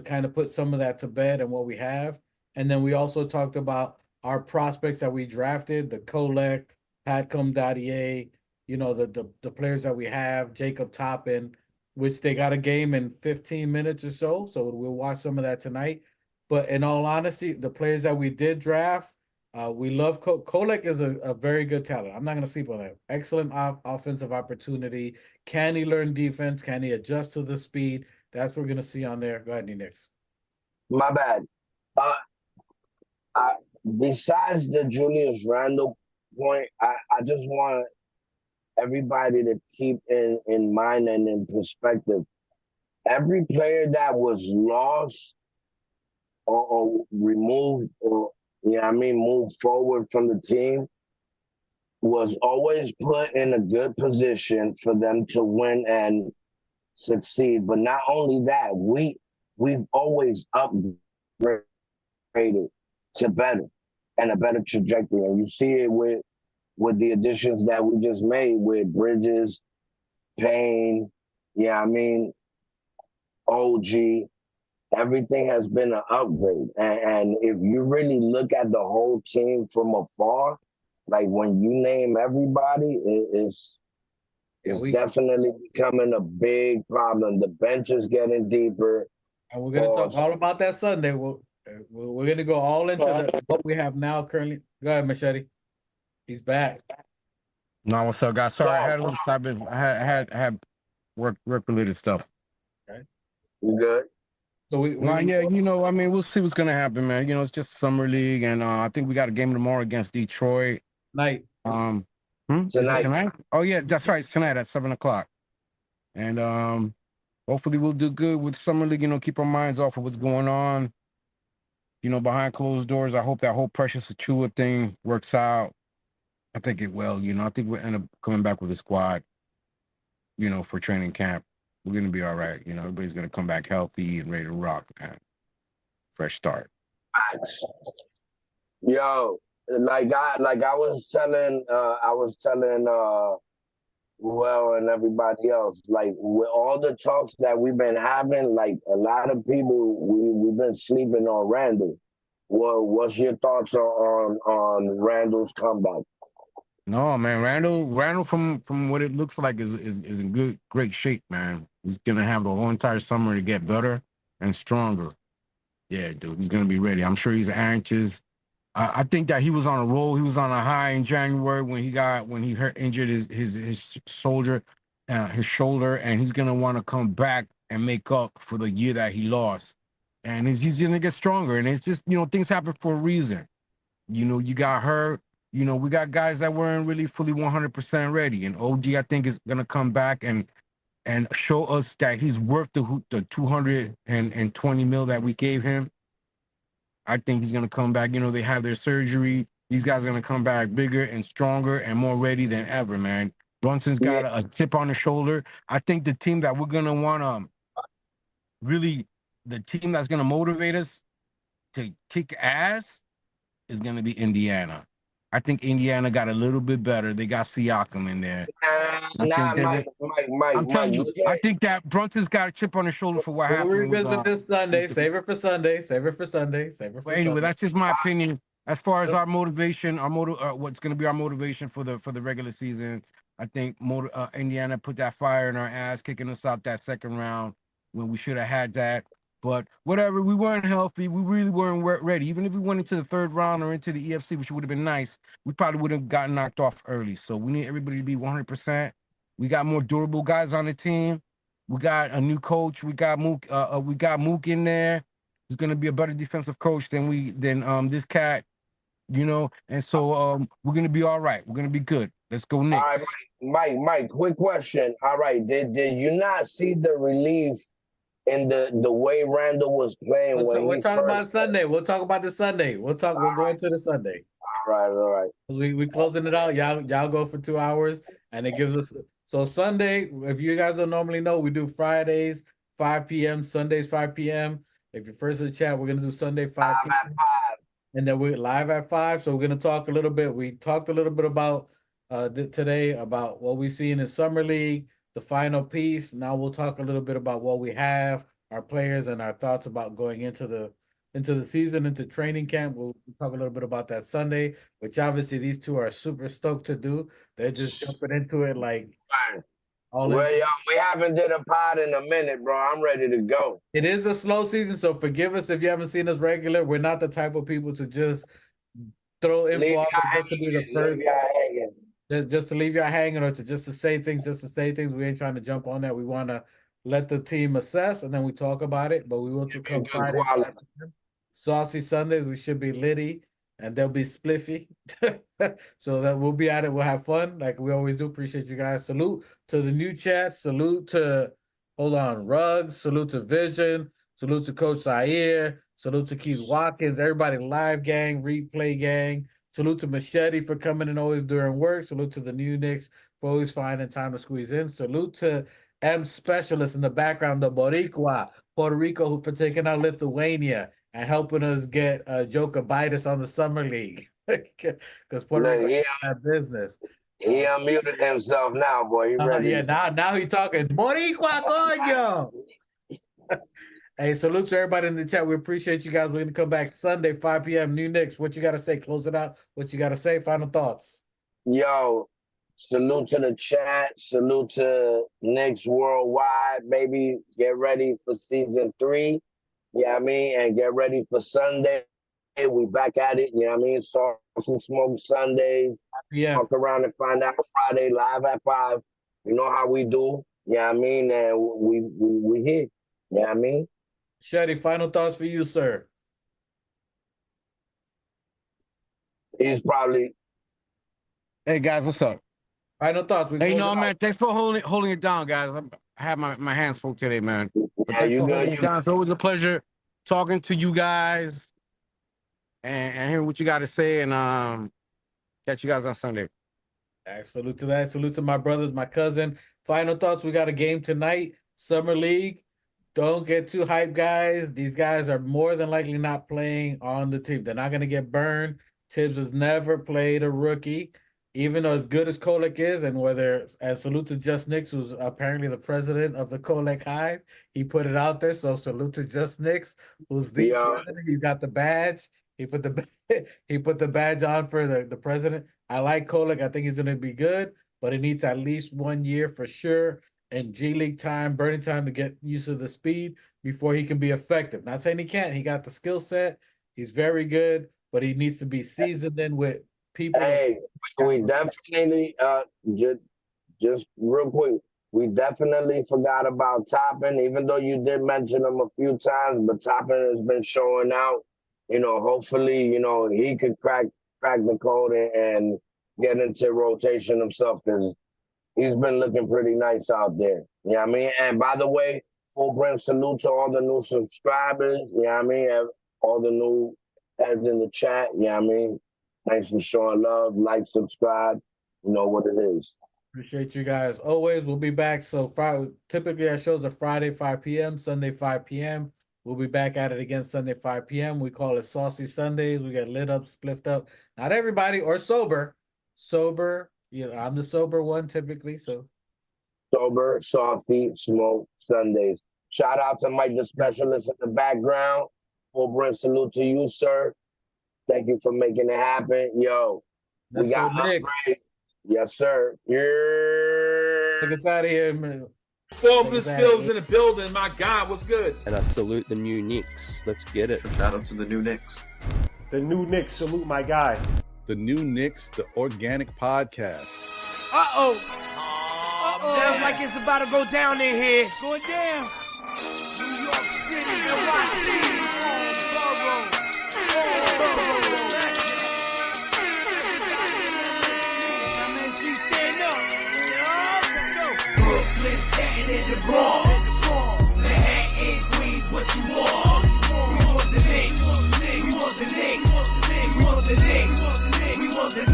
Speaker 2: kind of put some of that to bed and what we have. And then we also talked about our prospects that we drafted, the Kolek, Patcom Dadier, the players that we have, Jacob Toppin, which they got a game in 15 minutes or so. So we'll watch some of that tonight. But in all honesty, the players that we did draft, we love Kolek is a very good talent. I'm not going to sleep on that. Excellent offensive opportunity. Can he learn defense? Can he adjust to the speed? That's what we're going to see on there. Go ahead, Knicks.
Speaker 8: My bad. Besides the Julius Randle point, I just want everybody to keep in mind and in perspective. Every player that was lost or removed or moved forward from the team was always put in a good position for them to win and succeed. But not only that, we've always upgraded to better. and a better trajectory. And you see it with the additions that we just made with Bridges, Payne, yeah, I mean, OG. Everything has been an upgrade. And if you really look at the whole team from afar, like when you name everybody,
Speaker 2: Yeah,
Speaker 8: it's definitely becoming a big problem. The bench is getting deeper.
Speaker 2: and we're gonna talk all about that Sunday. We're gonna go all into what we have now currently. Go ahead, Machete. He's back.
Speaker 4: No, what's up, guys? Sorry, I
Speaker 8: So,
Speaker 4: had a little side business. I had work related stuff.
Speaker 2: Okay.
Speaker 8: you good?
Speaker 2: So
Speaker 4: No, yeah, I mean, we'll see what's gonna happen, man. It's just summer league, and I think we got a game tomorrow against Detroit.
Speaker 2: night.
Speaker 4: Is it tonight? Oh yeah, that's right. It's tonight at 7:00. And hopefully we'll do good with summer league. Keep our minds off of what's going on. Behind closed doors. I hope that whole Precious Achua thing works out. I think it will. I think we'll end up coming back with a squad. For training camp. We're gonna be all right. Everybody's gonna come back healthy and ready to rock, man. Fresh start.
Speaker 8: Facts. Yo, like I was telling well and everybody else, like with all the talks that we've been having, like a lot of people we've been sleeping on Randall. What's your thoughts on Randall's comeback?
Speaker 4: No, man, Randall from what it looks like is in great shape, man. He's gonna have the whole entire summer to get better and stronger. Yeah, dude, he's gonna be ready. I'm sure he's anxious. I think that he was on a roll. He was on a high in January when he injured his shoulder, and he's gonna want to come back and make up for the year that he lost. And he's gonna get stronger. And it's just things happen for a reason. You got hurt. We got guys that weren't really fully 100% ready. And OG, I think, is gonna come back and show us that he's worth the 220 mil that we gave him. I think he's gonna come back. They have their surgery. These guys are gonna come back bigger and stronger and more ready than ever, man. Brunson's got a chip on the shoulder. I think the team that we're gonna want the team that's gonna motivate us to kick ass is gonna be Indiana. I think Indiana got a little bit better. They got Siakam in there.
Speaker 8: Mike.
Speaker 4: I'm telling you, I think that Brunson's got a chip on his shoulder for what
Speaker 2: We'll
Speaker 4: happened.
Speaker 2: revisit this Sunday. Save it for Sunday. Save it for Sunday. Save it for
Speaker 4: But anyway,
Speaker 2: Sunday.
Speaker 4: that's just my opinion. As far as our motivation, what's going to be our motivation for the regular season, I think Indiana put that fire in our ass, kicking us out that second round when we should have had that. But whatever, we weren't healthy. We really weren't ready. Even if we went into the third round or into the EFC, which would have been nice, we probably would have gotten knocked off early. So we need everybody to be 100%. We got more durable guys on the team. We got a new coach. We got Mook in there. He's going to be a better defensive coach than this cat, and so we're going to be all right. We're going to be good. Let's go Knicks.
Speaker 8: All right, Mike, quick question. All right, did you not see the relief in the way Randall was playing
Speaker 2: We're talking about Sunday. We'll talk about the Sunday. We'll go into the Sunday.
Speaker 8: All right.
Speaker 2: We closing it out. Y'all go for 2 hours, and it gives us so Sunday. If you guys don't normally know, we do Fridays 5 p.m. Sundays 5 p.m. If you're first in the chat, we're gonna do Sunday 5 p.m. and then we're live at 5. So we're gonna talk a little bit. We talked a little bit about today about what we see in the summer league, the final piece. Now we'll talk a little bit about what we have, our players, and our thoughts about going into the season, into training camp. We'll talk a little bit about that Sunday, which obviously these two are super stoked to do. They're just jumping into it like
Speaker 8: all well, y'all, we haven't did a pod in a minute, bro. I'm ready to go.
Speaker 2: It is a slow season, so forgive us if you haven't seen us regular. We're not the type of people to just throw info out just to be the first. Just to leave y'all hanging, or just to say things. We ain't trying to jump on that. We want to let the team assess, and then we talk about it. But we will come Friday. Saucy Sundays, we should be litty, and they'll be spliffy. So that we'll be at it. We'll have fun like we always do. Appreciate you guys. Salute to the new chat. Salute to Ruggs. Salute to Vision. Salute to Coach Zaire. Salute to Keith Watkins. Everybody, live gang, replay gang. Salute to Machete for coming in always during work. Salute to the new Knicks for always finding time to squeeze in. Salute to M Specialist in the background, the Boricua, Puerto Rico, for taking out Lithuania. and helping us get Jokibitis on the summer league because Puerto
Speaker 8: Look,
Speaker 2: Rico had business.
Speaker 8: he unmuted himself now, boy. He ready.
Speaker 2: Yeah, now he talking. Boricua, coño. Hey, salute to everybody in the chat. We appreciate you guys. We're gonna come back Sunday, 5 p.m. New Knicks. What you gotta say? Close it out. What you gotta say? Final thoughts.
Speaker 8: Yo, salute to the chat. Salute to Knicks Worldwide, baby. Get ready for season 3. You know what I mean? And get ready for Sunday. We back at it. You know what I mean? Saw some smoke Sundays.
Speaker 2: Yeah.
Speaker 8: Walk around and find out Friday live at 5. You know how we do. You know what I mean? And we here. You know what I mean?
Speaker 2: Shetty, final thoughts for you, sir.
Speaker 8: He's probably.
Speaker 4: Hey guys, what's up?
Speaker 2: Final thoughts.
Speaker 4: Hey, man, thanks for holding it down, guys. I have my hands full today, man. But
Speaker 8: Yeah,
Speaker 4: thanks
Speaker 8: you
Speaker 4: for
Speaker 8: good.
Speaker 4: holding it down. It's always a pleasure talking to you guys and hearing what you got to say, and catch you guys on Sunday.
Speaker 2: Salute to that. Salute to my brothers, my cousin. Final thoughts. We got a game tonight. Summer League. Don't get too hyped, guys. These guys are more than likely not playing on the team. They're not going to get burned. Tibbs has never played a rookie, even though as good as Kolek is, and salute to Just Knicks, who's apparently the president of the Kolek Hive. He put it out there, so salute to Just Knicks, who's the president. He got the badge. He put the badge on for the president. I like Kolek. I think he's going to be good, but he needs at least 1 year for sure. And G League time, burning time to get used to the speed before he can be effective. Not saying he can't. He got the skill set. He's very good, but he needs to be seasoned in with people.
Speaker 8: Hey, we definitely just real quick. We definitely forgot about Toppin, even though you did mention him a few times. But Toppin has been showing out. You know, hopefully, you know, he could crack the code and get into rotation himself because he's been looking pretty nice out there. You know what I mean? And by the way, full brim salute to all the new subscribers. You know what I mean? All the new heads in the chat. You know what I mean? Thanks for showing love. Like, subscribe. You know what it is.
Speaker 2: Appreciate you guys. Always, we'll be back. So Friday, typically our shows are Friday, 5 p.m., Sunday, 5 p.m. We'll be back at it again Sunday, 5 p.m. We call it Saucy Sundays. We get lit up, spliffed up. Not everybody, or sober. Sober. You know, I'm the sober one typically, so.
Speaker 8: Sober, salty, smoke Sundays. Shout out to Mike, the specialist in the background. Full brim salute to you, sir. Thank you for making it happen. Yo,
Speaker 2: Let's
Speaker 8: we got
Speaker 2: go Knicks.
Speaker 8: Yes, sir. Yeah.
Speaker 2: Take us out of here, man.
Speaker 9: Forbes is Fields in the building. My God, what's good?
Speaker 3: And I salute the new Knicks. Let's get it.
Speaker 10: Shout out to the new Knicks.
Speaker 5: The new Knicks, salute my guy.
Speaker 6: The new Knicks, the organic podcast.
Speaker 1: Uh-oh. Sounds like it's about to go down in here. Going down. New York City, NYC, Borough. Brooklyn, Staten in the Bronx. Manhattan, Queens, what you want? We want the Knicks. We want the Knicks. We want the Knicks. We want the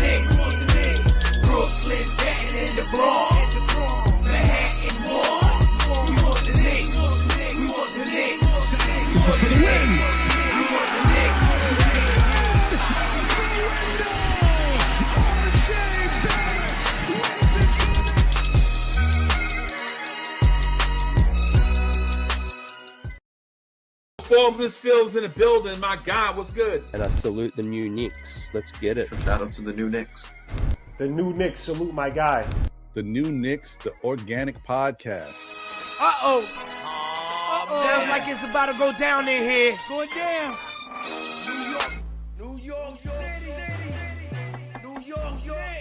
Speaker 1: Knicks. Brooklyn, Staten in the Bronx. Manhattan, Queens. We want the Knicks. We want the Knicks. We want the Knicks. We want the Knicks.
Speaker 9: Forbes is Fields in the building. My God, what's good?
Speaker 3: And I salute the new Knicks. Let's get it.
Speaker 10: Shout out to the new Knicks.
Speaker 5: The new Knicks, salute my guy.
Speaker 6: The new Knicks, the organic podcast.
Speaker 1: Uh-oh. Sounds like it's about to go down in here. Going down. New York City. New York.